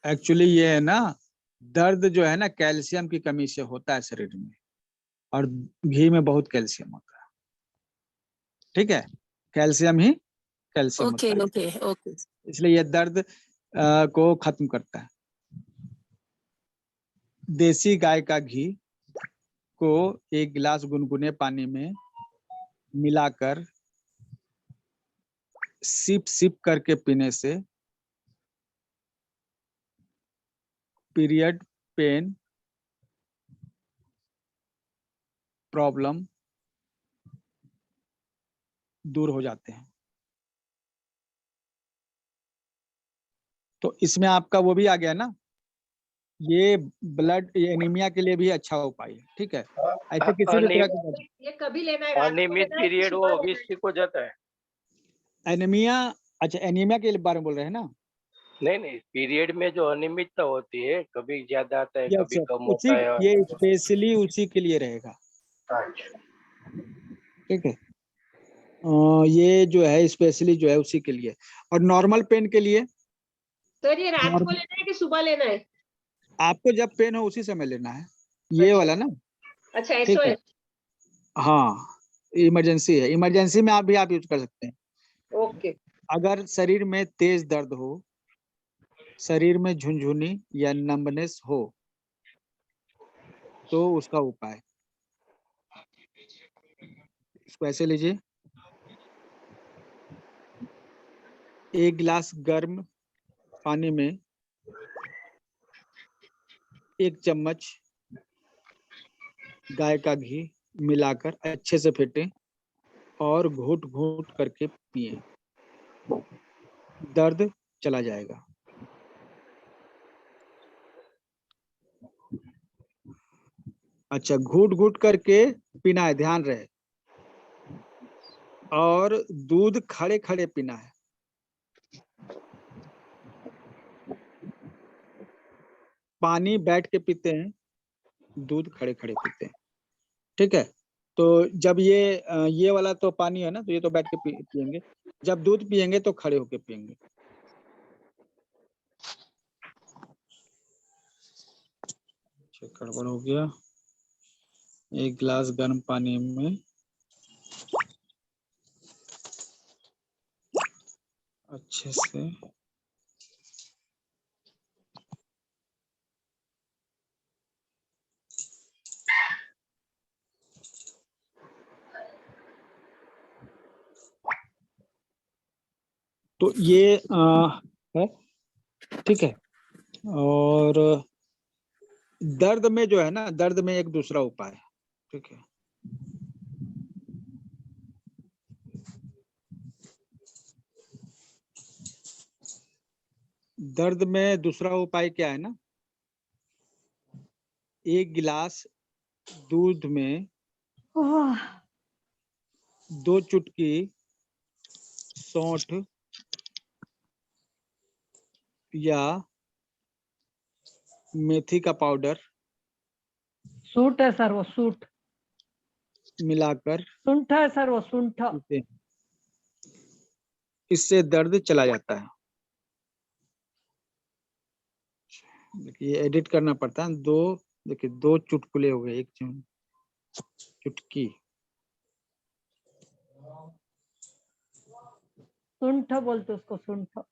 एक्चुअली ये है ना, दर्द जो है ना कैल्शियम की कमी से होता है शरीर में, और घी में बहुत कैल्शियम होता है, ठीक है। कैल्शियम ही कैल्शियम ओके होता है, ओके ओके। इसलिए ये दर्द को खत्म करता है। देसी गाय का घी को 1 गिलास गुनगुने पानी में मिलाकर सिप सिप करके पीने से पीरियड पेन प्रॉब्लम दूर हो जाते हैं। तो इसमें आपका वो भी आ गया ना, ये ब्लड एनीमिया के लिए भी अच्छा उपाय है, ठीक है। ऐसे किसी भी तरह की ये कभी लेना है, रात को अनियमित लेना है कि पीरियड सुबह वो लेना है? 20 को जाता है। एनीमिया, अच्छा एनीमिया के बारे में बोल रहे हैं ना। नहीं नहीं, पीरियड में जो अनियमितता होती है, कभी ज्यादा आता है यस कभी सर, कम उसी होता है। ये स्पेशली उसी के लिए रहेगा, अच्छा, ठीक है। ये जो है स्पेशली जो है उसी के लिए। और नॉर्मल पेन के लिए सर ये रात को नॉर्मल लेना है कि सुबह लेना है? आपको जब पेन हो उसी समय लेना है, ये अच्छा वाला ना, अच्छा, ठीक है। SOS। हाँ, इमरजेंसी है, इमरजेंसी में आप यूज कर सकते हैं। ओके। अगर शरीर में तेज दर्द हो, शरीर में झुनझुनी या नंबनेस हो तो उसका उपाय, इसको ऐसे लीजिए। 1 गिलास गर्म पानी में 1 चम्मच गाय का घी मिलाकर अच्छे से फेंटें और घूट घूट करके पिएं। दर्द चला जाएगा। अच्छा, घूट घूट करके पीना है, ध्यान रहे। और दूध खड़े खड़े पीना है। पानी बैठ के पीते हैं, दूध खड़े खड़े पीते हैं। ठीक है, तो जब ये वाला तो पानी है ना, तो ये तो बैठ के पिएंगे। जब दूध पिएंगे तो खड़े होके पिएंगे। गड़बड़ हो गया। 1 गिलास गर्म पानी में अच्छे से तो ये है, ठीक है। और दर्द में जो है ना, दर्द में एक दूसरा उपाय है, ठीक है। दर्द में दूसरा उपाय क्या है ना, 1 गिलास दूध में 2 चुटकी सौंठ या मेथी का पाउडर सूट है सर, वो सूट मिलाकर सूंठ है सर, वो सूंठ। पीते हैं। इससे दर्द चला जाता है। देखिए, एडिट करना पड़ता है। देखिए 2 चुटकुले हो गए, 1 चुटकी। सूंठ बोलते उसको, सूंठ।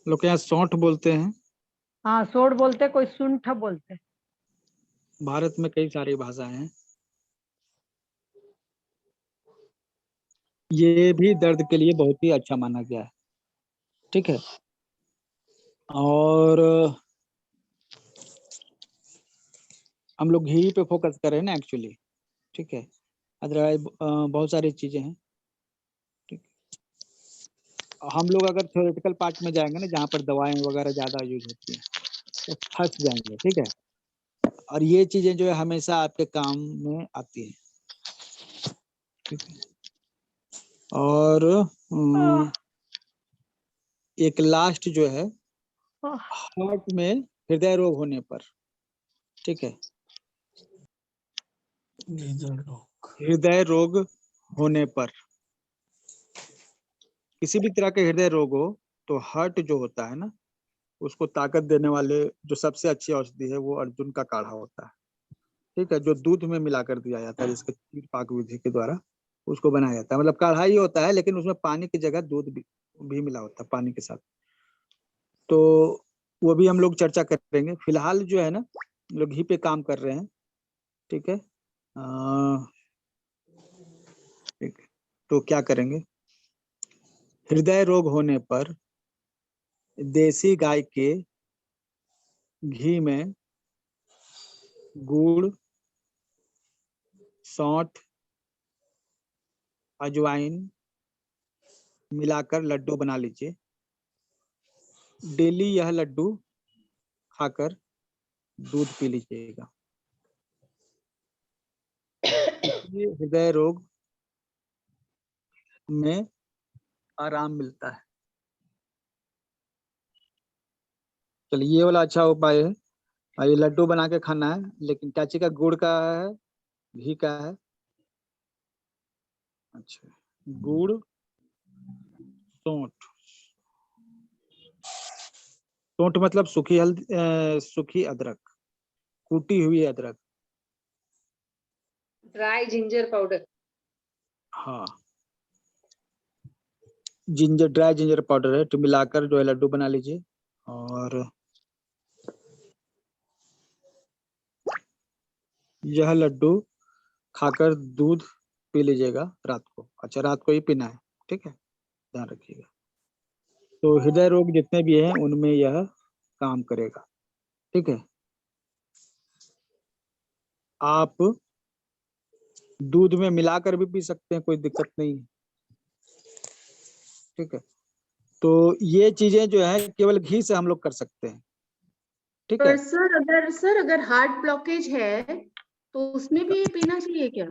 लोग यहाँ सौंठ बोलते हैं। हाँ, सोठ बोलते, कोई सूंठ बोलते। भारत में कई सारी भाषाएं हैं। ये भी दर्द के लिए बहुत ही अच्छा माना गया है, ठीक है। और हम लोग घी पे फोकस कर रहे हैं ना एक्चुअली, ठीक है। अदरवाइज बहुत सारी चीजें हैं, ठीक। हम लोग अगर थ्योरेटिकल पार्ट में जाएंगे ना, जहाँ पर दवाएं वगैरह ज्यादा यूज होती हैं, तो फंस जाएंगे, ठीक है। और ये चीजें जो है हमेशा आपके काम में आती है, ठीक है। और एक लास्ट जो है, हार्ट में हृदय रोग होने पर, ठीक है। हृदय रोग होने पर, किसी भी तरह के हृदय रोग हो, तो हार्ट जो होता है ना, उसको ताकत देने वाले जो सबसे अच्छी औषधि है, वो अर्जुन का काढ़ा होता है, ठीक है। जो दूध में मिलाकर दिया जाता है, जिसके चीर पाक विधि के द्वारा उसको बनाया जाता है। मतलब काढ़ा ही होता है, लेकिन उसमें पानी की जगह दूध भी मिला होता है पानी के साथ। तो वो भी हम लोग चर्चा करेंगे। फिलहाल जो है ना, लोग घी पे काम कर रहे हैं, ठीक है। ठीक है, तो क्या करेंगे, हृदय रोग होने पर देसी गाय के घी में गुड़, सौंठ, अजवाइन मिलाकर लड्डू बना लीजिए। डेली यह लड्डू खाकर दूध पी लीजिएगा। इसलिए हृदय रोग में आराम मिलता है। चलिए, ये वाला अच्छा उपाय है। और ये लड्डू बना के खाना है, लेकिन क्या चीज का, गुड़ का है, घी का है? अच्छा, गुड़, सौंठ। सौंठ मतलब सूखी हल्दी, सूखी अदरक, कूटी हुई अदरक। Dry ginger powder. हाँ, जिंजर, ड्राई जिंजर पाउडर है, तो मिलाकर जो है लड्डू बना लीजिए। और यह लड्डू खाकर दूध पी लीजिएगा रात को। अच्छा, रात को ही पीना है, ठीक है, ध्यान रखिएगा। तो हृदय रोग जितने भी हैं उनमें यह काम करेगा। ठीक है, आप दूध में मिलाकर भी पी सकते हैं, कोई दिक्कत नहीं है। ठीक है, तो ये चीजें जो है केवल घी से हम लोग कर सकते हैं। ठीक है, पर सर अगर हार्ट ब्लॉकेज है तो उसमें भी ये पीना चाहिए क्या?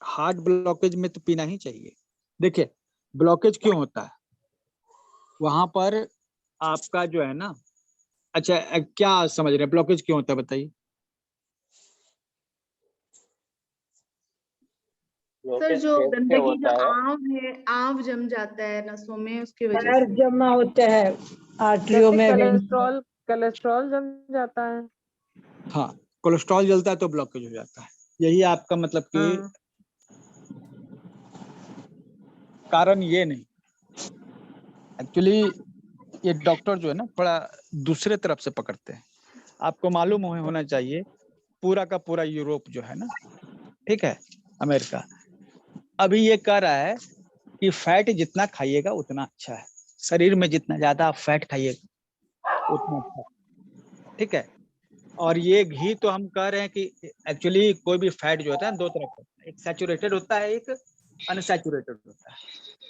हार्ट ब्लॉकेज में तो पीना ही चाहिए। देखिए ब्लॉकेज क्यों होता है वहां पर, आपका जो है ना, अच्छा क्या समझ रहे हैं ब्लॉकेज क्यों होता है बताइए। सर जो गैस से गंदगी जो होता है। आंव है, आंव जम जाता है नसों में, उसकी वजह पैर से। जमा होते हैं आर्टरियों में, veins में। कोलेस्ट्रॉल जम जाता है। हाँ, कोलेस्ट्रॉल जलता है तो ब्लॉकेज हो जाता है। यही आपका मतलब कि हाँ। कारण ये नहीं, एक्चुअली ये डॉक्टर जो है ना थोड़ा दूसरे तरफ से पकड़ते हैं। आपको मालूम होना चाहिए पूरा का पूरा यूरोप जो है ना, ठीक है, अमेरिका अभी ये कह रहा है कि फैट जितना खाइएगा उतना अच्छा है, शरीर में जितना ज्यादा आप फैट खाइएगा उतना अच्छा है। ठीक है, और ये घी तो हम कह रहे हैं कि एक्चुअली कोई भी फैट जो होता है दो तरह का, एक सैचुरेटेड होता है, एक अनसैचुरेटेड होता है।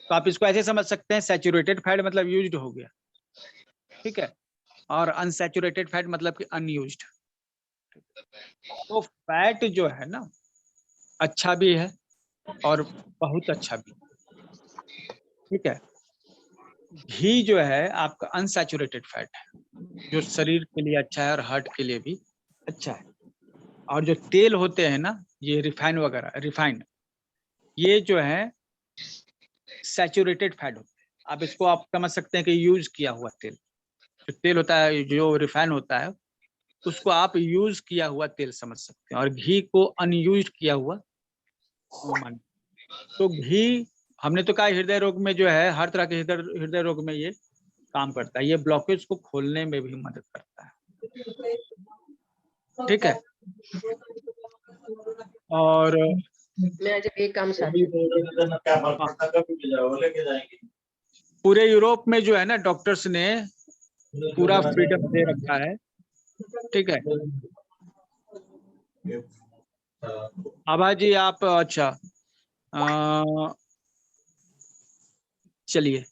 तो आप इसको ऐसे समझ सकते हैं, सैचुरेटेड फैट मतलब यूज्ड हो गया, ठीक है, और अनसैचुरेटेड फैट मतलब कि अनयूज्ड। तो फैट जो है ना अच्छा भी है और बहुत अच्छा भी, ठीक है। घी जो है आपका अनसैचुरेटेड फैट है जो शरीर के लिए अच्छा है और हार्ट के लिए भी अच्छा है। और जो तेल होते हैं ना, ये रिफाइन वगैरह, रिफाइंड, ये जो है सैचुरेटेड फैट होते हैं। आप इसको आप समझ सकते हैं कि यूज किया हुआ तेल, जो तेल होता है जो रिफाइन होता है उसको आप यूज किया हुआ तेल समझ सकते हैं, और घी को अनयूज्ड किया हुआ मान। तो घी हमने तो कहा हृदय रोग में जो है, हर तरह के हृदय रोग में ये काम करता है, ये ब्लॉकेज को खोलने में भी मदद करता है। ठीक है, और मैं आज एक काम साथ पूरे यूरोप में जो है ना डॉक्टर्स ने पूरा फ्रीडम दे रखा है। ठीक है, आभा जी आप अच्छा चलिए,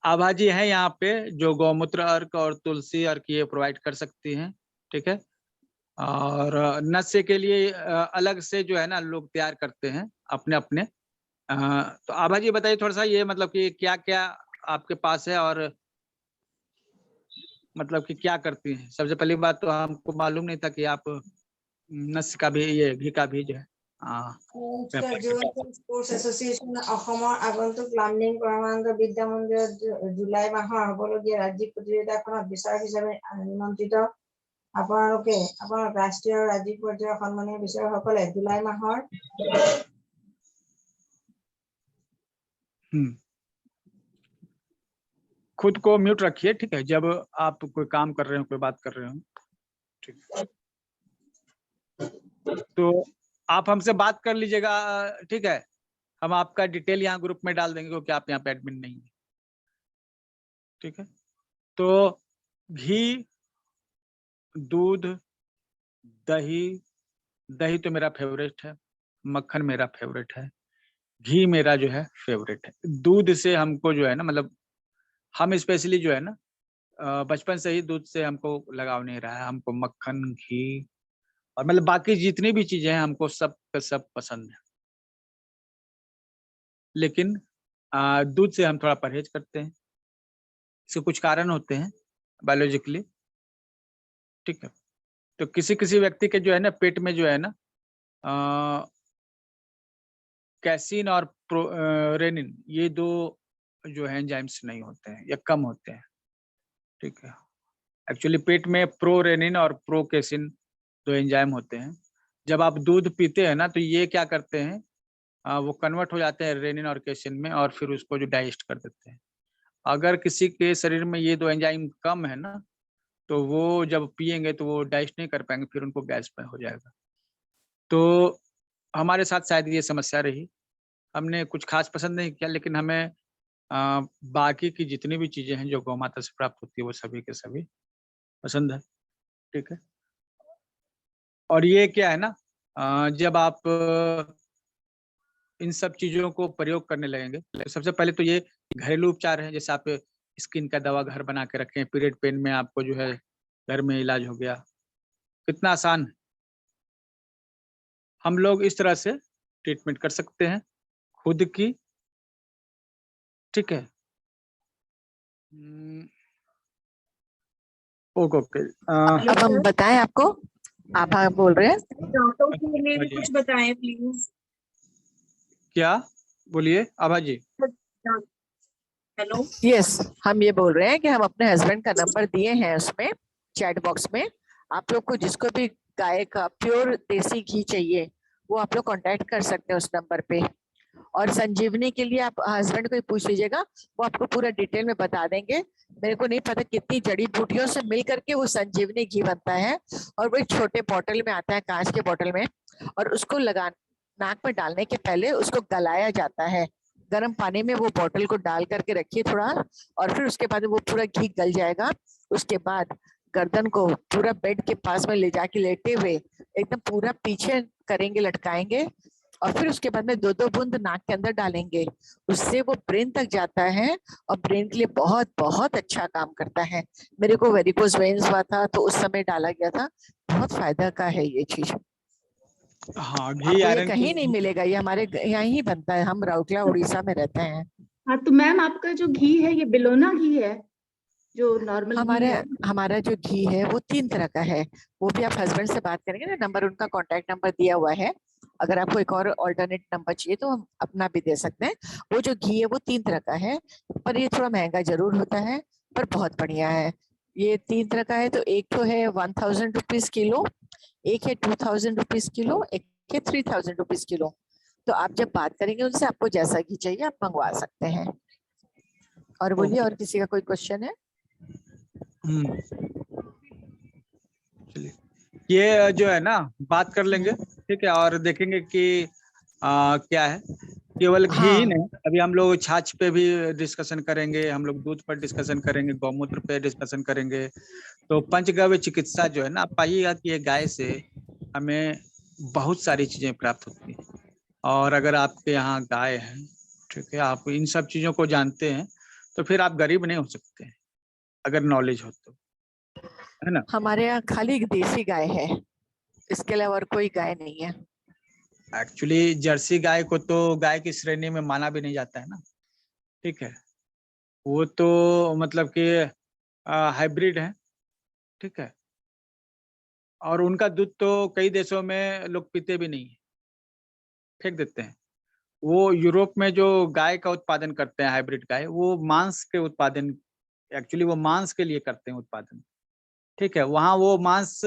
आभा जी हैं यहाँ पे जो गौमूत्र अर्क और तुलसी अर्क ये प्रोवाइड कर सकती हैं। ठीक है, और नशे के लिए अलग से जो है ना लोग तैयार करते हैं अपने अपने। तो आभा जी बताइए थोड़ा सा, ये मतलब कि क्या क्या आपके पास है और मतलब कि क्या करती हैं। सबसे पहली बात तो हमको मालूम नहीं था कि आप नस्य का भी, ये घी का भी जो है স্পোর্টছ এছ'চিয়েশ্যন অসমৰ আগন্তুক লামডিং পৰমানন্দ বিদ্যা মন্দিৰত জুলাই মাহৰ হ'বলগীয়া ৰাজ্যিক প্ৰতিযোগিতাখনত বিচাৰক হিচাপে নিমন্ত্ৰিত আপোনালোকে আপোনাৰ ৰাষ্ট্ৰীয় আৰু ৰাজ্যিক পৰ্যায়ৰ সন্মানীয় বিচাৰকসকলে জুলাই মাহৰ खुद को म्यूट रखिए। ठीक है, जब आप कोई काम कर रहे हो, कोई बात कर रहे हो, ठीक है, तो आप हमसे बात कर लीजिएगा। ठीक है, हम आपका डिटेल यहाँ ग्रुप में डाल देंगे क्योंकि आप यहाँ पे एडमिन नहीं है। ठीक है, तो घी, दूध, दही, दही तो मेरा फेवरेट है, मक्खन मेरा फेवरेट है, घी मेरा जो है फेवरेट है। दूध से हमको जो है ना, मतलब हम स्पेशली जो है ना बचपन से ही दूध से हमको लगाव नहीं रहा है। हमको मक्खन, घी और मतलब बाकी जितनी भी चीजें हैं हमको सब पसंद है, लेकिन दूध से हम थोड़ा परहेज करते हैं। इसके कुछ कारण होते हैं बायोलॉजिकली। ठीक है, तो किसी किसी व्यक्ति के जो है ना पेट में जो है ना कैसीन और रेनिन, ये दो जो है एंजाइम्स नहीं होते हैं या कम होते हैं। ठीक है, एक्चुअली पेट में प्रोरेनिन और प्रोकेसिन दो एंजाइम होते हैं। जब आप दूध पीते हैं ना तो ये क्या करते हैं, वो कन्वर्ट हो जाते हैं रेनिन और केसिन में और फिर उसको जो डाइजेस्ट कर देते हैं। अगर किसी के शरीर में ये दो एंजाइम कम है ना तो वो जब पिएंगे तो वो डाइजेस्ट नहीं कर पाएंगे, फिर उनको गैस पे हो जाएगा। तो हमारे साथ शायद ये समस्या रही, हमने कुछ खास पसंद नहीं किया, लेकिन हमें बाकी की जितनी भी चीजें हैं जो गौ माता से प्राप्त होती है वो सभी के सभी पसंद है। ठीक है, और ये क्या है ना, जब आप इन सब चीजों को प्रयोग करने लगेंगे तो सबसे पहले तो ये घरेलू उपचार है, जैसे आप स्किन का दवा घर बना के रखें, पीरियड पेन में आपको जो है घर में इलाज हो गया, कितना आसान है। हम लोग इस तरह से ट्रीटमेंट कर सकते हैं खुद की। ठीक है, ओके। अब हम बताएं आपको, आप बोल रहे हैं दांतों के लिए भी कुछ बताएं प्लीज। क्या बोलिए आभा जी? हेलो, यस, हम ये बोल रहे हैं कि हम अपने हस्बैंड का नंबर दिए हैं उसमें चैट बॉक्स में। आप लोग को जिसको भी गाय का प्योर देसी घी चाहिए वो आप लोग कांटेक्ट कर सकते हैं उस नंबर पे। और संजीवनी के लिए आप हस्बैंड को ही पूछ लीजिएगा, वो आपको पूरा डिटेल में बता देंगे। मेरे को नहीं पता कितनी जड़ी बूटियों से मिल करके वो संजीवनी घी बनता है, और वो एक छोटे बोतल में आता है, कांच के बोतल में, और उसको लगा नाक में डालने के पहले उसको गलाया जाता है गर्म पानी में। वो बोतल को डाल करके रखिए थोड़ा, और फिर उसके बाद वो पूरा घी गल जाएगा। उसके बाद गर्दन को पूरा बेड के पास में ले जाके लेटे हुए एकदम पूरा पीछे करेंगे, लटकाएंगे, और फिर उसके बाद में 2-2 बूंद नाक के अंदर डालेंगे। उससे वो ब्रेन तक जाता है और ब्रेन के लिए बहुत बहुत अच्छा काम करता है। मेरे को वेरिकोज वेन्स हुआ था तो उस समय डाला गया था, बहुत फायदा का है ये चीज। हाँ, घी आपको ये आयरन कहीं नहीं मिलेगा, ये हमारे यहाँ ही बनता है। हम राउरकेला उड़ीसा में रहते हैं। हाँ, तो मैम आपका जो घी है ये बिलोना घी है जो नॉर्मल हमारा जो घी है वो 3 तरह का है। वो भी आप हस्बैंड से बात करेंगे ना, नंबर उनका कांटेक्ट नंबर दिया हुआ है। अगर आपको एक और ऑल्टरनेट नंबर चाहिए तो हम अपना भी दे सकते हैं। वो जो घी है वो 3 तरह का है, पर ये थोड़ा महंगा जरूर होता है, पर बहुत बढ़िया है। ये 3 तरह का है, तो एक तो है 1000 रुपीज किलो, एक है 2000 रुपीज किलो, एक है 3000 रुपीज किलो। तो आप जब बात करेंगे उनसे, आपको जैसा घी चाहिए आप मंगवा सकते हैं। और बोलिए, और किसी का कोई क्वेश्चन है? चलिए, ये जो है ना बात कर लेंगे, ठीक है, और देखेंगे कि क्या है। केवल घी ही नहीं, अभी हम लोग छाछ पे भी डिस्कशन करेंगे, हम लोग दूध पर डिस्कशन करेंगे, गौमूत्र पे डिस्कशन करेंगे। तो पंचगव्य चिकित्सा जो है ना, आप पाइएगा कि ये गाय से हमें बहुत सारी चीजें प्राप्त होती हैं। और अगर आपके यहाँ गाय है, ठीक है, आप इन सब चीजों को जानते हैं, तो फिर आप गरीब नहीं हो सकते हैं अगर नॉलेज हो तो, है ना। हमारे यहाँ खाली देसी गाय है, इसके अलावा और कोई गाय नहीं है। एक्चुअली जर्सी गाय को तो गाय की श्रेणी में माना भी नहीं जाता है ना, ठीक है। वो तो मतलब कि हाइब्रिड है, ठीक है। और उनका दूध तो कई देशों में लोग पीते भी नहीं है, फेंक देते हैं। वो यूरोप में जो गाय का उत्पादन करते हैं, हाइब्रिड गाय, वो मांस के उत्पादन, एक्चुअली वो मांस के लिए करते हैं उत्पादन, ठीक है। वहाँ वो मांस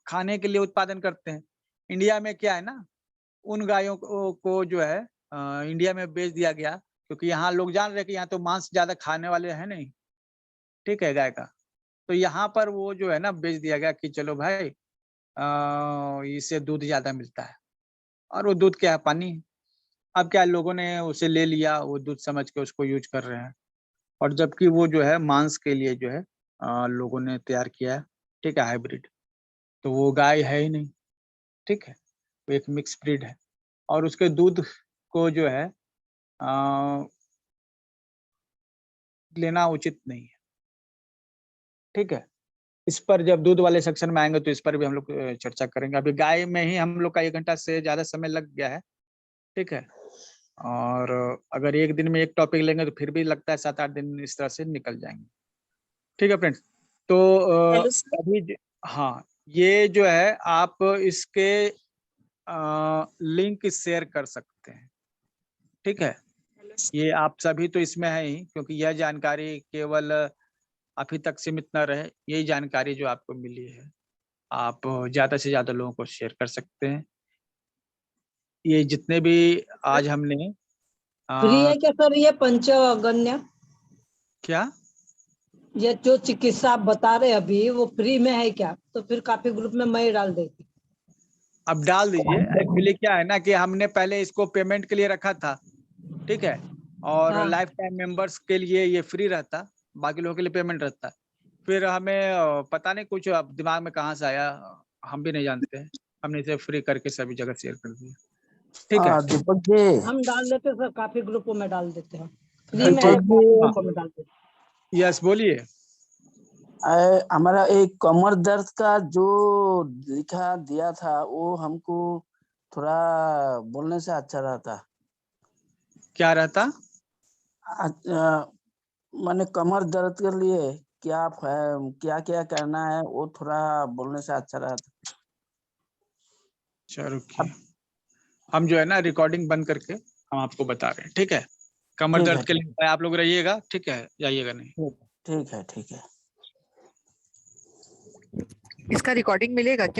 खाने के लिए उत्पादन करते हैं। इंडिया में क्या है ना, उन गायों को जो है इंडिया में बेच दिया गया, क्योंकि यहाँ लोग जान रहे हैं कि यहाँ तो मांस ज्यादा खाने वाले हैं नहीं, ठीक है, गाय का। तो यहाँ पर वो जो है ना बेच दिया गया कि चलो भाई इससे दूध ज्यादा मिलता है, और वो दूध क्या है, पानी है। अब क्या लोगों ने उसे ले लिया, वो दूध समझ के उसको यूज कर रहे हैं, और जबकि वो जो है मांस के लिए जो है लोगों ने तैयार किया है, ठीक है, हाइब्रिड। तो वो गाय है ही नहीं, ठीक है, वो एक मिक्स ब्रीड है। और उसके दूध को जो है लेना उचित नहीं है, ठीक है। इस पर जब दूध वाले सेक्शन में आएंगे तो इस पर भी हम लोग चर्चा करेंगे। अभी गाय में ही हम लोग का 1 घंटा से ज्यादा समय लग गया है, ठीक है। और अगर एक दिन में एक टॉपिक लेंगे तो फिर भी लगता है 7-8 दिन इस तरह से निकल जाएंगे, ठीक है फ्रेंड्स। तो अभी हाँ, ये जो है आप इसके लिंक शेयर कर सकते हैं, ठीक है। ये आप सभी तो इसमें है ही, क्योंकि यह जानकारी केवल आप ही तक सीमित न रहे। यही जानकारी जो आपको मिली है, आप ज्यादा से ज्यादा लोगों को शेयर कर सकते हैं। ये जितने भी आज हमने फ्री है क्या सर ये पंचगन्य? क्या ये जो चिकित्सा आप बता रहे अभी वो फ्री में है क्या? तो फिर काफी ग्रुप में मैं डाल देती। अब डाल दीजिए। एक्चुअली क्या है ना कि हमने पहले इसको पेमेंट के लिए रखा था, ठीक है। और हाँ। लाइफ टाइम मेंबर्स के लिए ये फ्री रहता, बाकी लोगों के लिए पेमेंट रहता। फिर हमें पता नहीं कुछ अब दिमाग में कहाँ से आया, हम भी नहीं जानते हैं, हमने इसे फ्री करके सभी जगह शेयर कर दिया। ठीक है, दीपक जी, हम डाल देते हैं सर, काफी ग्रुपों में डाल देते हैं, फ्री में दीपक है, काफी जी, ग्रुपों में डाल देते हैं। यस बोलिए। हमारा एक कमर दर्द का जो लिखा दिया था वो हमको थोड़ा बोलने से अच्छा रहता। क्या रहता? मैंने कमर दर्द के लिए क्या क्या करना है वो थोड़ा बोलने से अच्छा रहता। चलो हम जो है ना रिकॉर्डिंग बंद करके हम आपको बता रहे हैं, ठीक है? कमर ठीक दर्द है, के लिए आप लोग रहिएगा, ठीक है? जाइएगा नहीं। ठीक है, ठीक है। इसका रिकॉर्डिंग मिलेगा क्या?